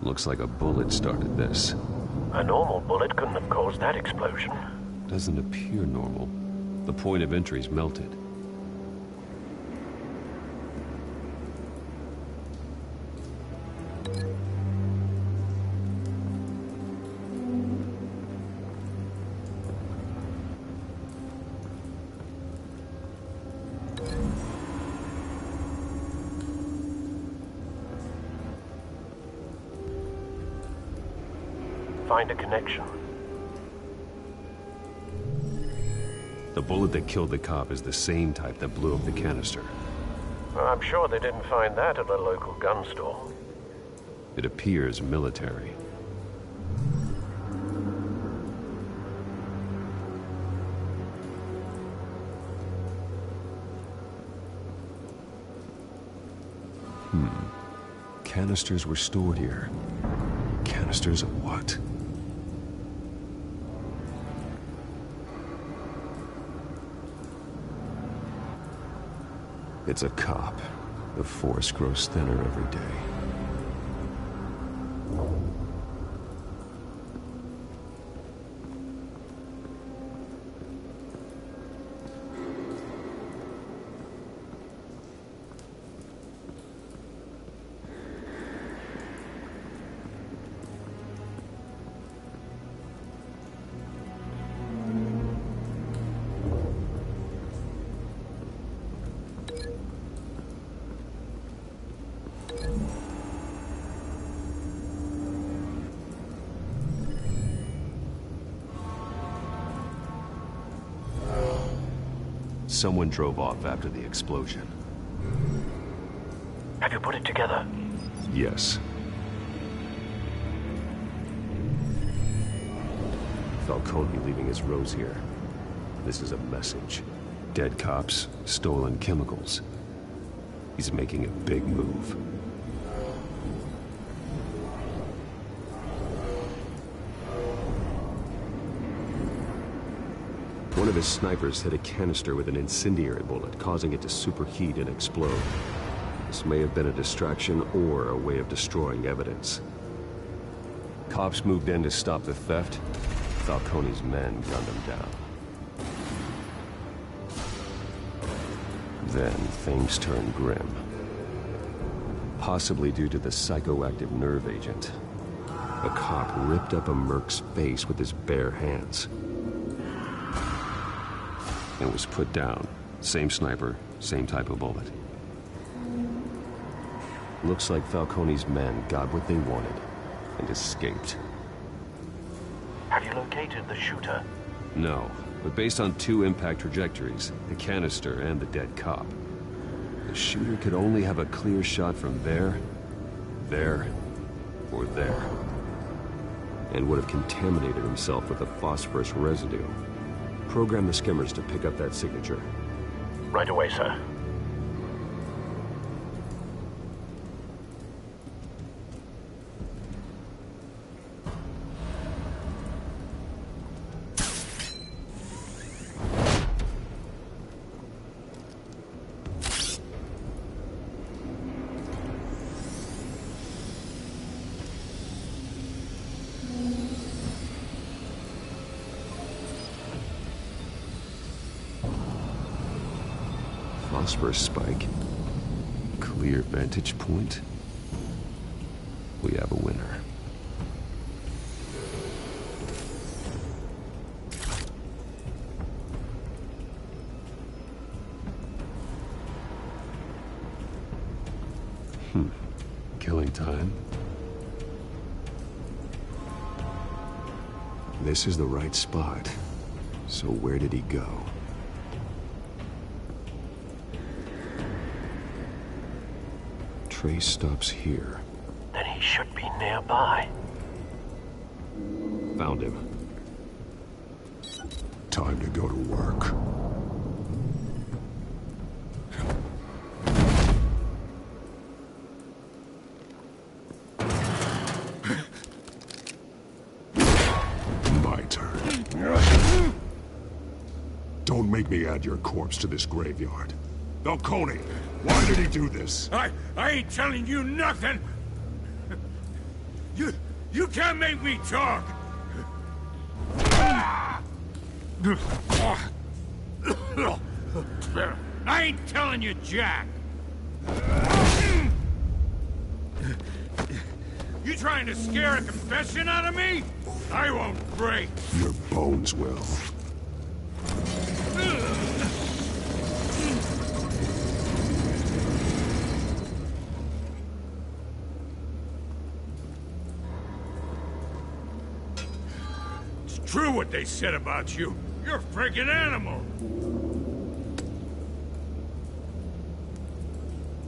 S2: Looks like a bullet started this.
S14: A normal bullet couldn't have caused that explosion.
S2: Doesn't appear normal. The point of entry's melted.
S14: Find a connection.
S2: The bullet that killed the cop is the same type that blew up the canister.
S14: Well, I'm sure they didn't find that at a local gun store.
S2: It appears military. Canisters were stored here. Canisters of what? It's a cop. The force grows thinner every day. Someone drove off after the explosion.
S14: Have you put it together?
S2: Yes. Falcone leaving his rose here. This is a message. Dead cops, stolen chemicals. He's making a big move. One of his snipers hit a canister with an incendiary bullet, causing it to superheat and explode. This may have been a distraction or a way of destroying evidence. Cops moved in to stop the theft. Falcone's men gunned him down. Then things turned grim. Possibly due to the psychoactive nerve agent. A cop ripped up a merc's face with his bare hands. And was put down. Same sniper, same type of bullet. Looks like Falcone's men got what they wanted and escaped.
S14: Have you located the shooter?
S2: No, but based on two impact trajectories, the canister and the dead cop, the shooter could only have a clear shot from there, or there, and would have contaminated himself with the phosphorus residue. Program the skimmers to pick up that signature.
S14: Right away, sir.
S2: Phosphorus spike. Clear vantage point. We have a winner. Killing time. This is the right spot. So where did he go? Trace stops here.
S14: Then he should be nearby.
S2: Found him.
S15: Time to go to work. My turn. Don't make me add your corpse to this graveyard. Falcone, why did he do this?
S11: I ain't telling you nothing! You can't make me talk! I ain't telling you jack! You trying to scare a confession out of me? I won't break!
S15: Your bones will.
S11: True what they said about you. You're a freaking animal.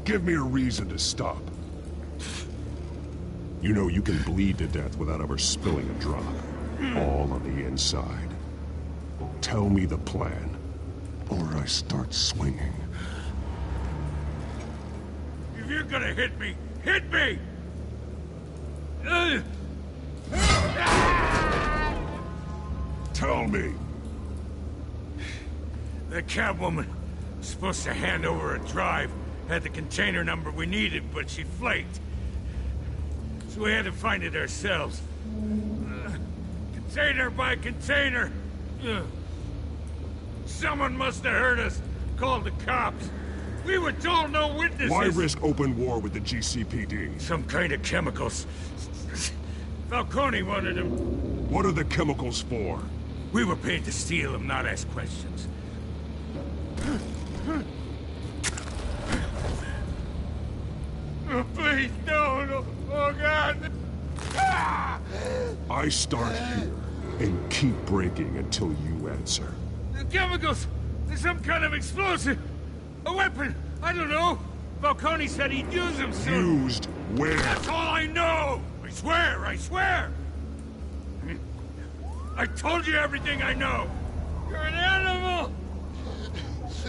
S15: Give me a reason to stop. You know you can bleed to death without ever spilling a drop. All on the inside. Tell me the plan, or I start swinging.
S11: If you're gonna hit me, hit me!
S15: Tell me!
S11: The Catwoman was supposed to hand over a drive, had the container number we needed, but she flaked. So we had to find it ourselves. Container by container. Someone must have heard us, called the cops. We were told no witnesses.
S15: Why risk open war with the GCPD?
S11: Some kind of chemicals. Falcone wanted them.
S15: What are the chemicals for?
S11: We were paid to steal them, not ask questions. Oh, please, no. Oh, God.
S15: I start here and keep breaking until you answer.
S11: The chemicals! There's some kind of explosive! A weapon! I don't know! Falcone said he'd use them soon!
S15: Used where?
S11: That's all I know! I swear! I told you everything I know!
S6: You're an animal!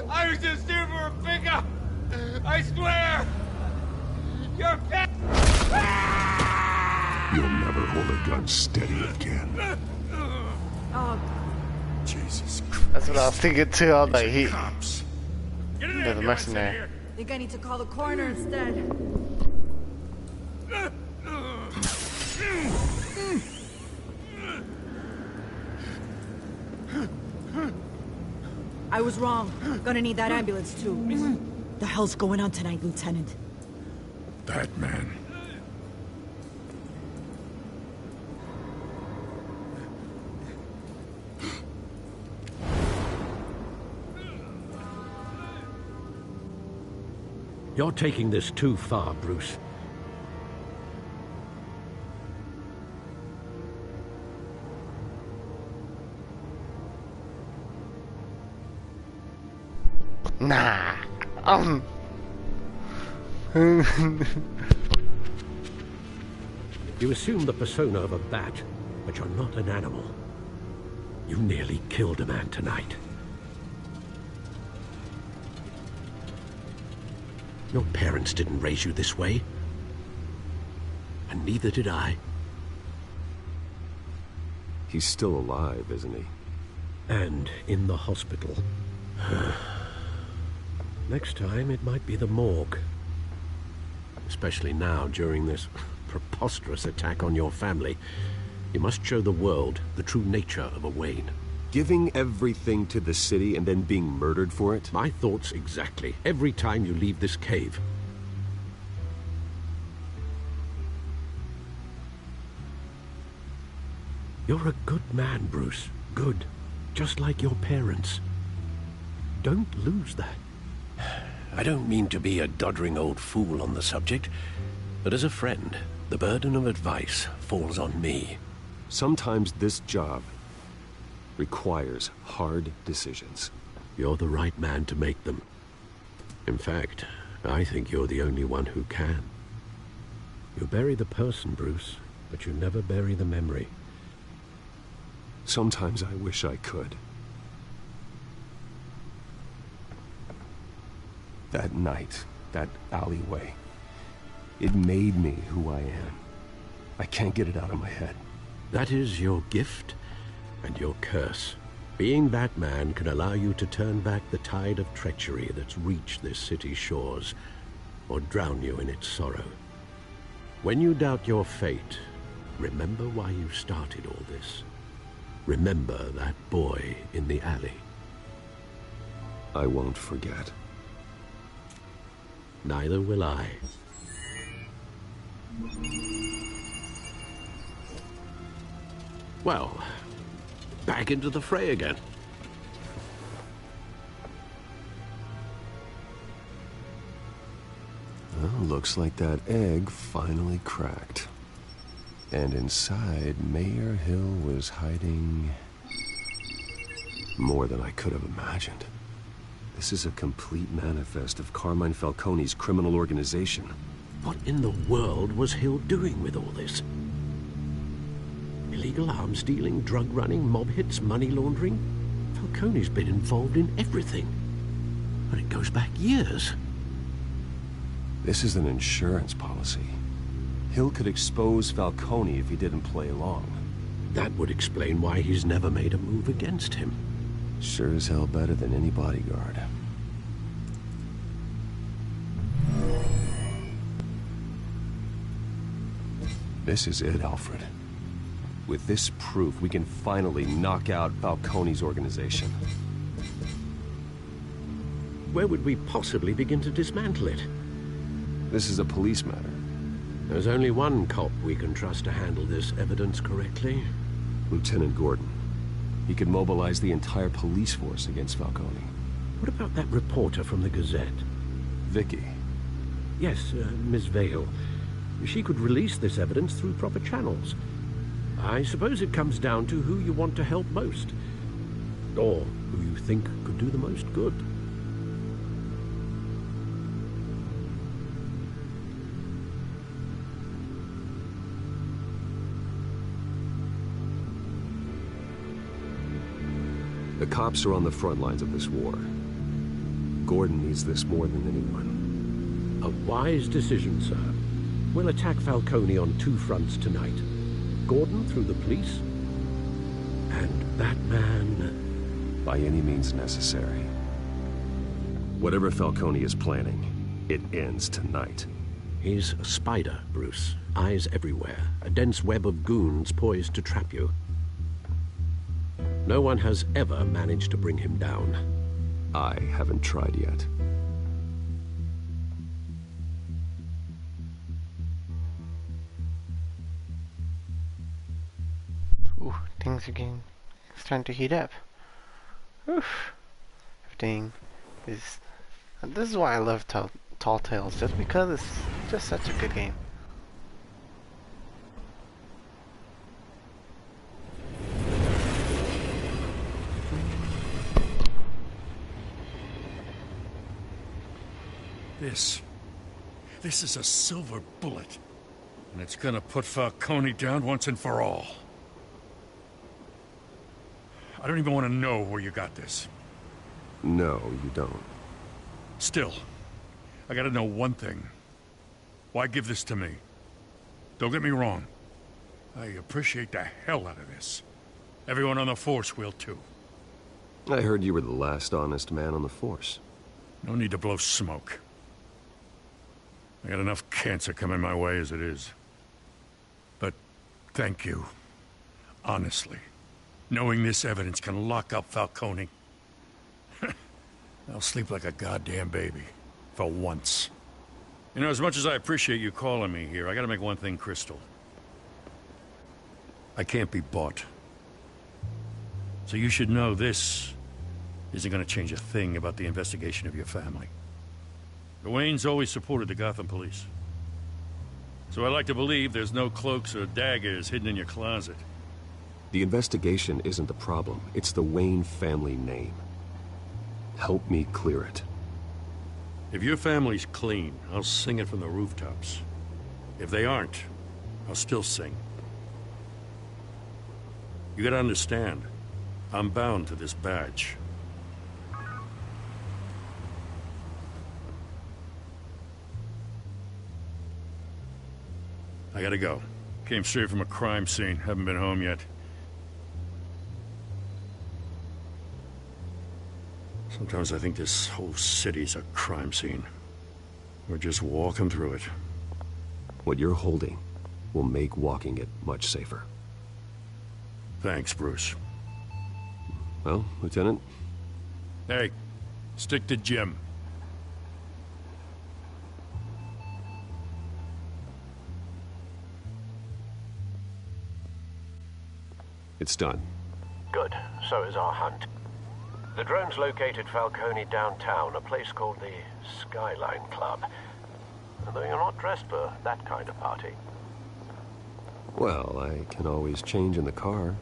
S6: I was just here for a pickup! I swear! You're pet!
S15: You'll never hold a gun steady again.
S10: Oh,
S6: Jesus
S1: That's what I was thinking too. I was like, he's
S11: Get an
S1: a
S11: ambulance in
S1: mercenary.
S11: here.
S10: think I need to call the coroner instead. I was wrong. Gonna need that ambulance too. The hell's going on tonight, Lieutenant?
S9: That man.
S5: You're taking this too far, Bruce.
S1: Nah.
S5: You assume the persona of a bat, but you're not an animal. You nearly killed a man tonight. Your parents didn't raise you this way. And neither did I.
S2: He's still alive, isn't he?
S5: And in the hospital. Next time, it might be the morgue. Especially now, during this preposterous attack on your family. You must show the world the true nature of a Wayne.
S2: Giving everything to the city and then being murdered for it?
S5: My thoughts exactly. Every time you leave this cave. You're a good man, Bruce. Good. Just like your parents. Don't lose that. I don't mean to be a doddering old fool on the subject, but as a friend, the burden of advice falls on me.
S2: Sometimes this job requires hard decisions.
S5: You're the right man to make them. In fact, I think you're the only one who can. You bury the person, Bruce, but you never bury the memory.
S2: Sometimes I wish I could. That night, that alleyway, it made me who I am. I can't get it out of my head.
S5: That is your gift and your curse. Being Batman can allow you to turn back the tide of treachery that's reached this city's shores, or drown you in its sorrow. When you doubt your fate, remember why you started all this. Remember that boy in the alley.
S2: I won't forget.
S5: Neither will I. Well, back into the fray again.
S2: Well, looks like that egg finally cracked. And inside, Mayor Hill was hiding more than I could have imagined. This is a complete manifest of Carmine Falcone's criminal organization.
S5: What in the world was Hill doing with all this? Illegal arms dealing, drug running, mob hits, money laundering? Falcone's been involved in everything. And it goes back years.
S2: This is an insurance policy. Hill could expose Falcone if he didn't play along.
S5: That would explain why he's never made a move against him.
S2: Sure as hell better than any bodyguard. This is it, Alfred. With this proof, we can finally knock out Falcone's organization.
S5: Where would we possibly begin to dismantle it?
S2: This is a police matter.
S5: There's only one cop we can trust to handle this evidence correctly.
S2: Lieutenant Gordon. He could mobilize the entire police force against Falcone.
S5: What about that reporter from the Gazette?
S2: Vicky.
S5: Yes, Miss Vale. She could release this evidence through proper channels. I suppose it comes down to who you want to help most. Or who you think could do the most good.
S2: The cops are on the front lines of this war. Gordon needs this more than anyone.
S5: A wise decision, sir. We'll attack Falcone on 2 fronts tonight. Gordon through the police, and that man...
S2: by any means necessary. Whatever Falcone is planning, it ends tonight.
S5: He's a spider, Bruce. Eyes everywhere. A dense web of goons poised to trap you. No one has ever managed to bring him down.
S2: I haven't tried yet.
S1: Ooh, things are getting starting to heat up. Oof. Everything is... This is why I love Talltale, just because it's just such a good game.
S11: This is a silver bullet. And it's gonna put Falcone down once and for all. I don't even want to know where you got this.
S2: No, you don't.
S11: Still, I gotta know one thing. Why give this to me? Don't get me wrong. I appreciate the hell out of this. Everyone on the Force will too.
S2: I heard you were the last honest man on the Force.
S11: No need to blow smoke. I got enough cancer coming my way as it is. But thank you. Honestly. Knowing this evidence can lock up Falcone. I'll sleep like a goddamn baby. For once. You know, as much as I appreciate you calling me here, I gotta make one thing crystal. I can't be bought. So you should know this isn't gonna change a thing about the investigation of your family. The Waynes always supported the Gotham police. So I like to believe there's no cloaks or daggers hidden in your closet.
S2: The investigation isn't the problem. It's the Wayne family name. Help me clear it.
S11: If your family's clean, I'll sing it from the rooftops. If they aren't, I'll still sing. You gotta understand, I'm bound to this badge. I gotta go. Came straight from a crime scene. Haven't been home yet. Sometimes I think this whole city's a crime scene. We're just walking through it.
S2: What you're holding will make walking it much safer.
S11: Thanks, Bruce.
S2: Well, Lieutenant?
S11: Hey, stick to Jim.
S2: It's done.
S14: Good. So is our hunt. The drone's located Falcone downtown, a place called the Skyline Club. Though you're not dressed for that kind of party.
S2: Well, I can always change in the car.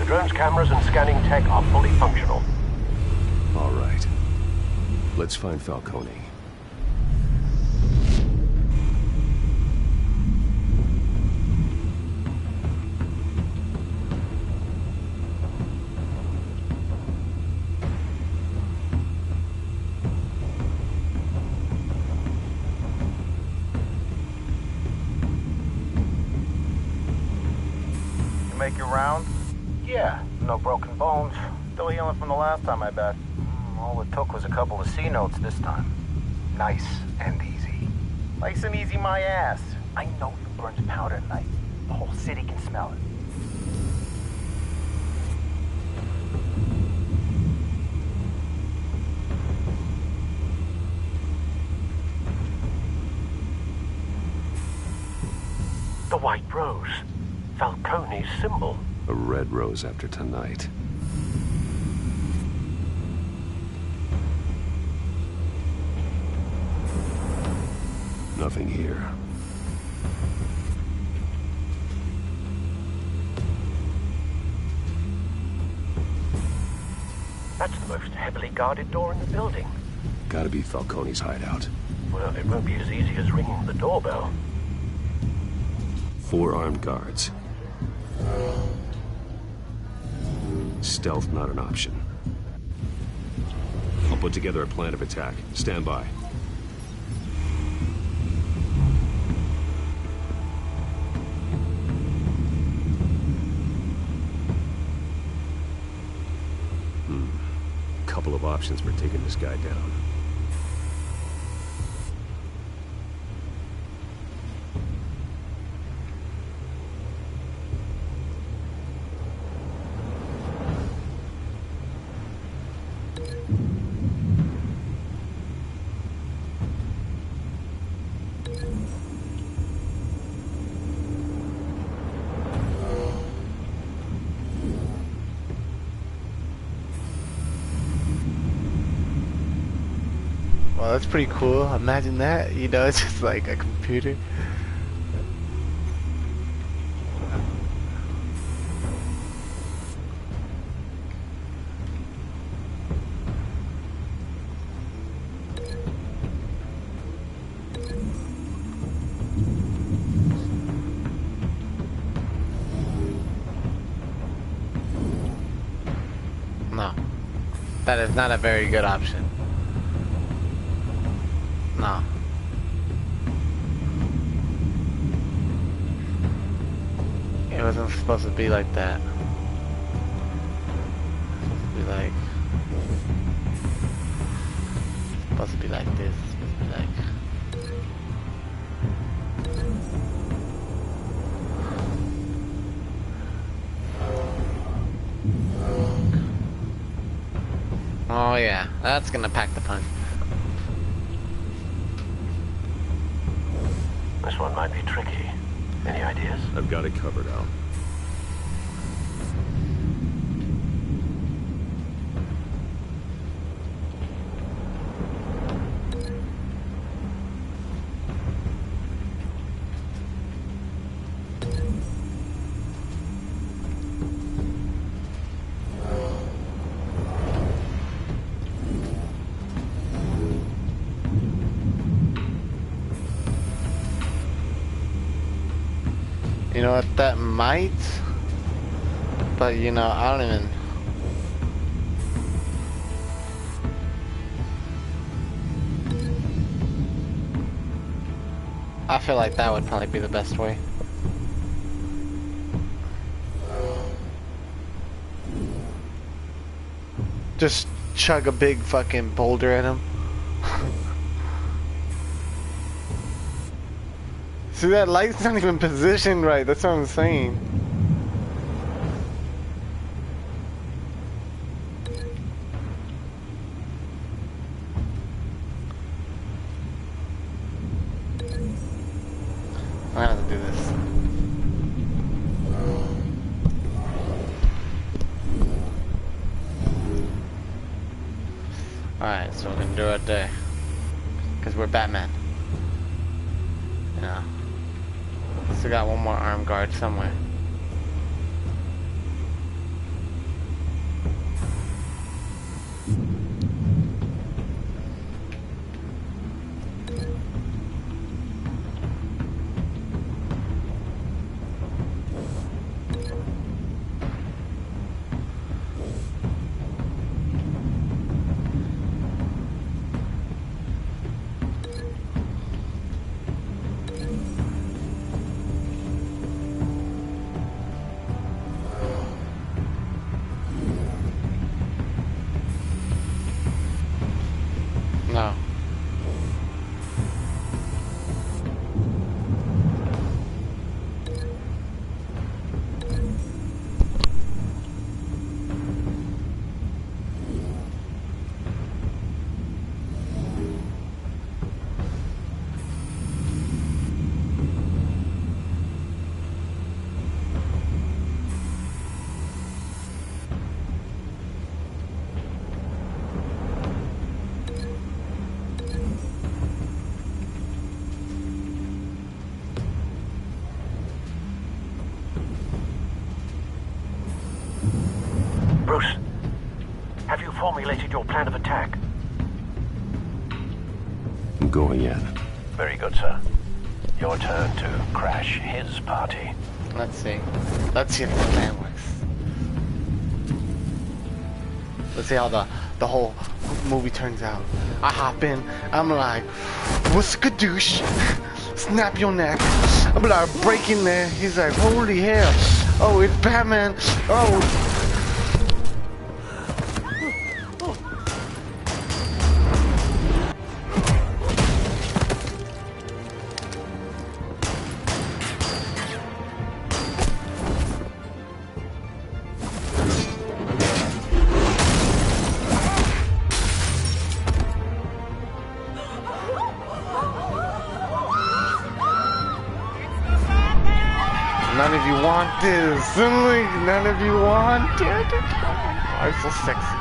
S14: Drone's cameras and scanning tech are fully functional.
S2: All right. Let's find Falcone.
S16: You make your round? Yeah, no broken bones. Still healing from the last time, I bet. All it took was a couple of C notes this time. Nice and easy. Nice and easy, my ass. I know you burned powder tonight. The whole city can smell it.
S14: The white rose. Falcone's symbol.
S2: A red rose after tonight. Nothing here.
S14: That's the most heavily guarded door in the building.
S2: Gotta be Falcone's hideout.
S14: Well, it won't be as easy as ringing the doorbell.
S2: 4 armed guards. Stealth not an option. I'll put together a plan of attack. Stand by. Couple of options for taking this guy down.
S1: Well, that's pretty cool. Imagine that, you know, it's just like a computer. No, that is not a very good option. No. It wasn't supposed to be like that. It's supposed to be like this. It's supposed to be like oh yeah, that's gonna pack the punch.
S14: This one might be tricky. Any ideas?
S2: I've got it covered, Al.
S1: You know what, that might, but you know, I don't even. I feel like that would probably be the best way. Just chug a big fucking boulder at him. See, that light's not even positioned right, that's what I'm saying. I'm gonna have to do this. Alright, so we're gonna do it there. Because we're Batman. You know. Still got one more armed guard somewhere.
S14: formulated your plan of attack?
S2: Go again.
S14: Very good, sir. Your turn to crash his party.
S1: Let's see. Let's see if the plan works. Let's see how the whole movie turns out. I hop in. I'm like, what's skadoosh? Snap your neck. I'm like, break in there. He's like, holy hell. Oh, it's Batman. Oh. None of you want this. None of you want it. Oh, I'm so sexy.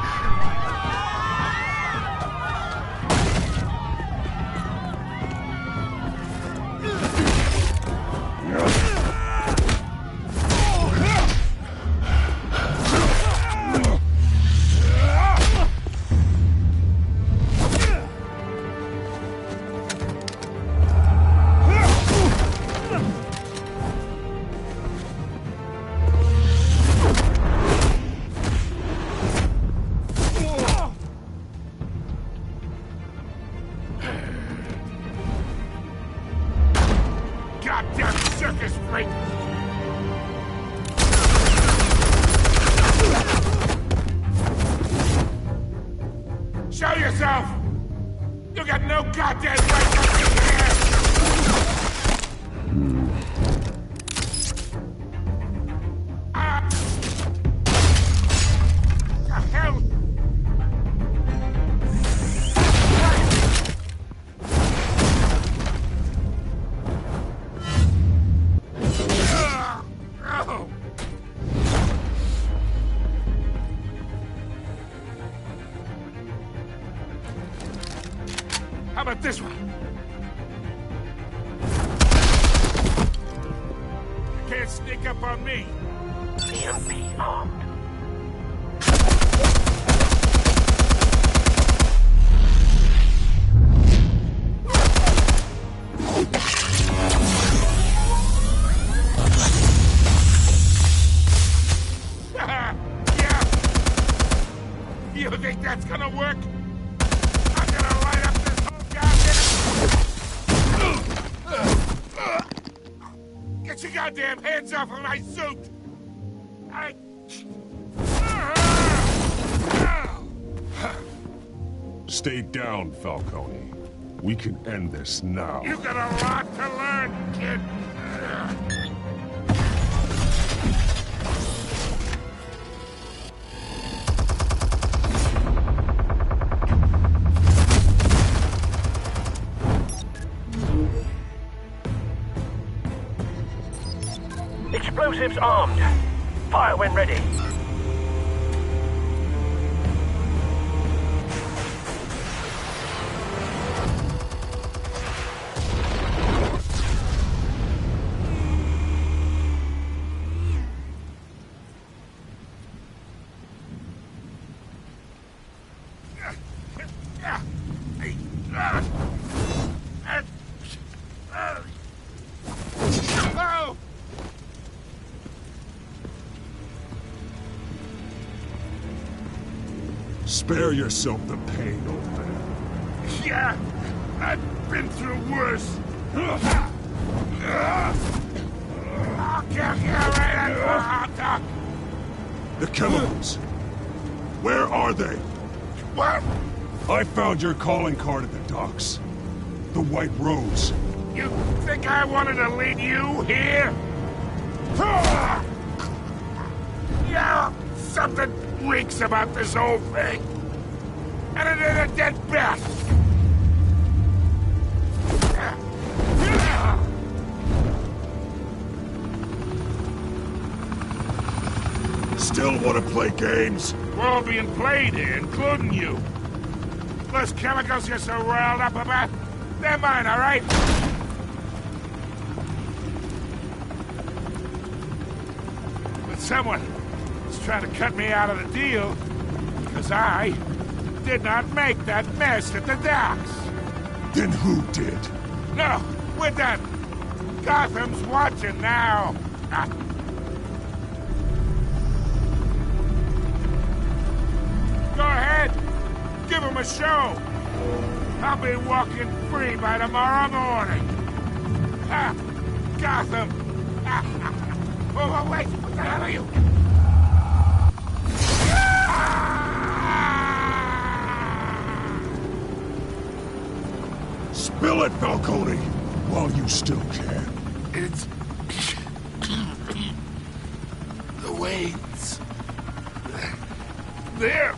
S6: Goddamn circus freak! Show yourself! You got no goddamn right to be here! The hell? How about this one? You can't sneak up on me.
S14: EMP armed.
S6: Yeah. You think that's gonna work? I'm gonna light up this whole goddamn... Get your goddamn hands off of my suit!
S15: Stay down, Falcone. We can end this now.
S6: You got a lot to learn, kid.
S14: Explosives armed. Fire when ready.
S6: Oh!
S15: Spare yourself the pain, old man.
S6: Yeah, I've been through worse. I'll kill you right at the hot dog.
S15: The chemicals. Where are they?
S6: What?
S15: I found your calling card at the docks. The White Rose.
S6: You think I wanted to lead you here? Yeah, something reeks about this whole thing. And it ain't a dead bat.
S15: Still want to play games?
S6: We're all being played here, including you. Those chemicals you're so riled up about, they're mine, all right? But someone is trying to cut me out of the deal. 'Cause I did not make that mess at the docks.
S15: Then who did?
S6: No, we're done. Gotham's watching now. Go ahead. Give him a show. I'll be walking free by tomorrow morning. Gotham. Oh, wait. What the hell are you?
S15: Spill it, Falcone, while you still can.
S6: It's... the Waynes. They're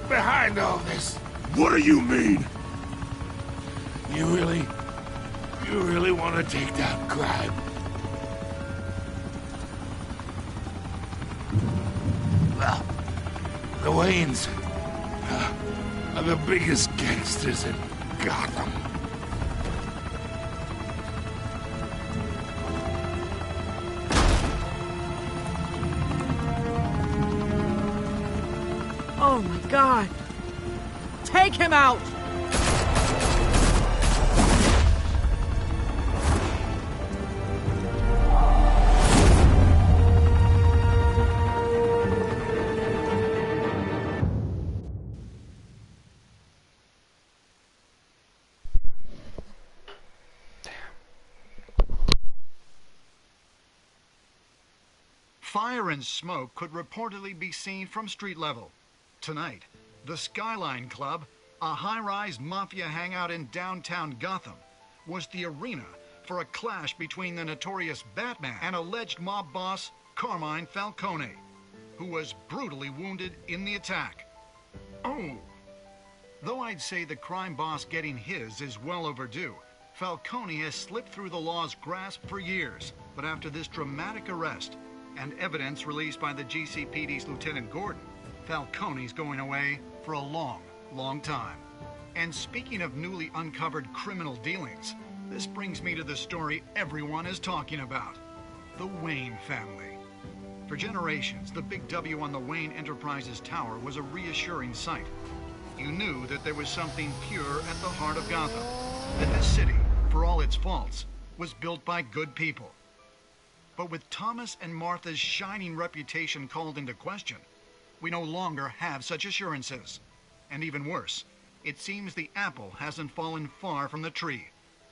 S6: behind all this.
S15: What do you mean?
S6: You really want to take down crime? Well, the Waynes are the biggest gangsters in Gotham.
S17: Oh my God! Take him out!
S3: Fire and smoke could reportedly be seen from street level. Tonight, the Skyline Club, a high-rise mafia hangout in downtown Gotham, was the arena for a clash between the notorious Batman and alleged mob boss Carmine Falcone, who was brutally wounded in the attack. Oh! Though I'd say the crime boss getting his is well overdue, Falcone has slipped through the law's grasp for years, but after this dramatic arrest and evidence released by the GCPD's Lieutenant Gordon, Falcone's going away for a long, long time. And speaking of newly uncovered criminal dealings, this brings me to the story everyone is talking about. The Wayne family. For generations, the big W on the Wayne Enterprises Tower was a reassuring sight. You knew that there was something pure at the heart of Gotham. That this city, for all its faults, was built by good people. But with Thomas and Martha's shining reputation called into question, we no longer have such assurances. And even worse, it seems the apple hasn't fallen far from the tree.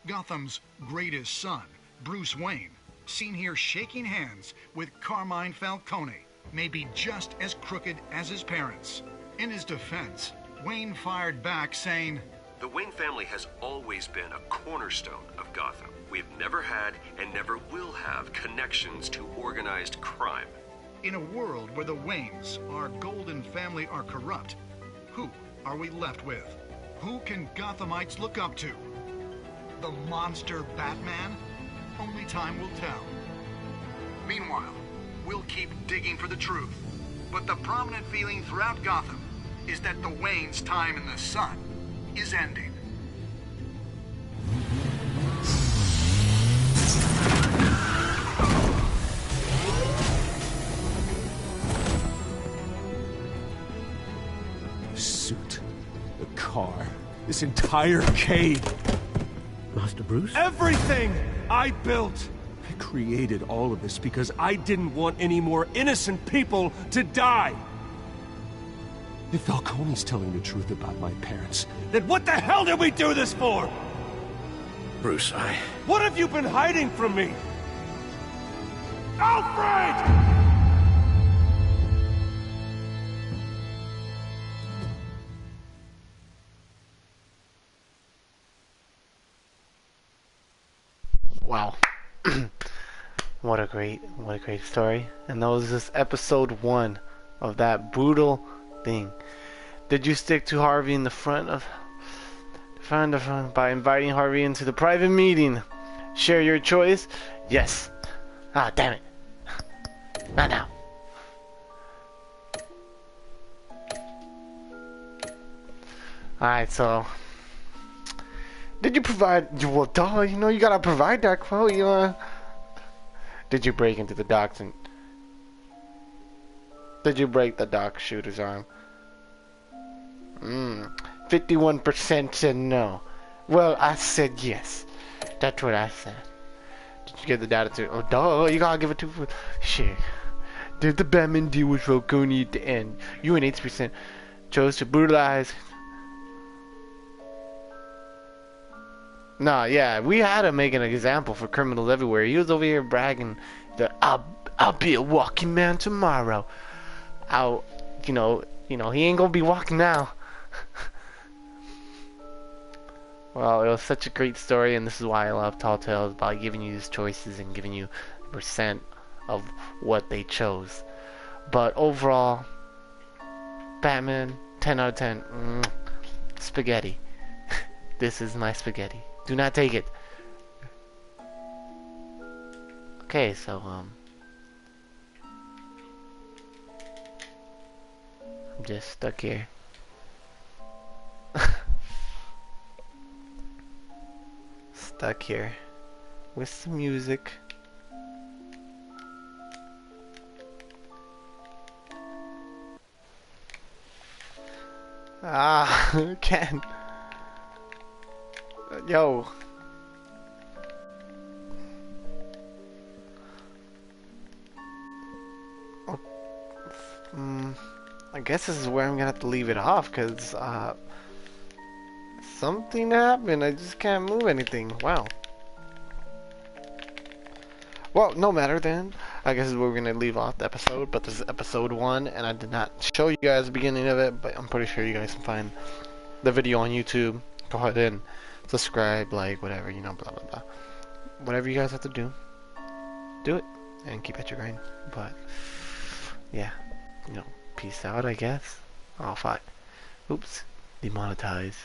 S3: Gotham's greatest son, Bruce Wayne, seen here shaking hands with Carmine Falcone, may be just as crooked as his parents. In his defense, Wayne fired back saying,
S2: "The Wayne family has always been a cornerstone of Gotham. We've never had and never will have connections to organized crime."
S3: In a world where the Waynes, our golden family, are corrupt, who are we left with? Who can Gothamites look up to? The monster Batman? Only time will tell. Meanwhile, we'll keep digging for the truth. But the prominent feeling throughout Gotham is that the Waynes' time in the sun is ending.
S15: The suit, the car, this entire cave.
S5: Master Bruce?
S15: Everything I built! I created all of this because I didn't want any more innocent people to die! If Falcone's telling the truth about my parents, then what the hell did we do this for?
S5: Bruce,
S15: What have you been hiding from me? Alfred!
S1: Wow. What a great story. And that was just episode 1 of that brutal thing. Did you stick to Harvey in the front by inviting Harvey into the private meeting? Share your choice? Yes. Ah, damn it. Not now. Alright, so did you provide, well, duh, you know you gotta provide that quote, you know. Did you break into the docks and did you break the dock shooter's arm? 51% said no. Well, I said yes. That's what I said. Did you get the data too? Oh, duh, you gotta give it to... Shit. Did the Batman deal with Falcone at the end? You and 80% chose to brutalize... Nah, yeah, we had to make an example for criminals everywhere. He was over here bragging that I'll be a walking man tomorrow. You know, he ain't gonna be walking now. Well, it was such a great story, and this is why I love Talltale, about giving you these choices and giving you percent of what they chose. But overall, Batman, 10 out of 10. Spaghetti. This is my spaghetti. Do not take it. Okay, so, I'm just stuck here. Stuck here with some music. Ken. Yo. Oh, I guess this is where I'm gonna have to leave it off, because, something happened. I just can't move anything. Wow. Well, no matter then. I guess we're going to leave off the episode, but this is episode 1, and I did not show you guys the beginning of it, but I'm pretty sure you guys can find the video on YouTube. Go ahead and subscribe, like, whatever, you know, blah, blah, blah. Whatever you guys have to do, do it, and keep at your grind. But, yeah, you know, peace out, I guess. Oh, fuck. Oops. Demonetized.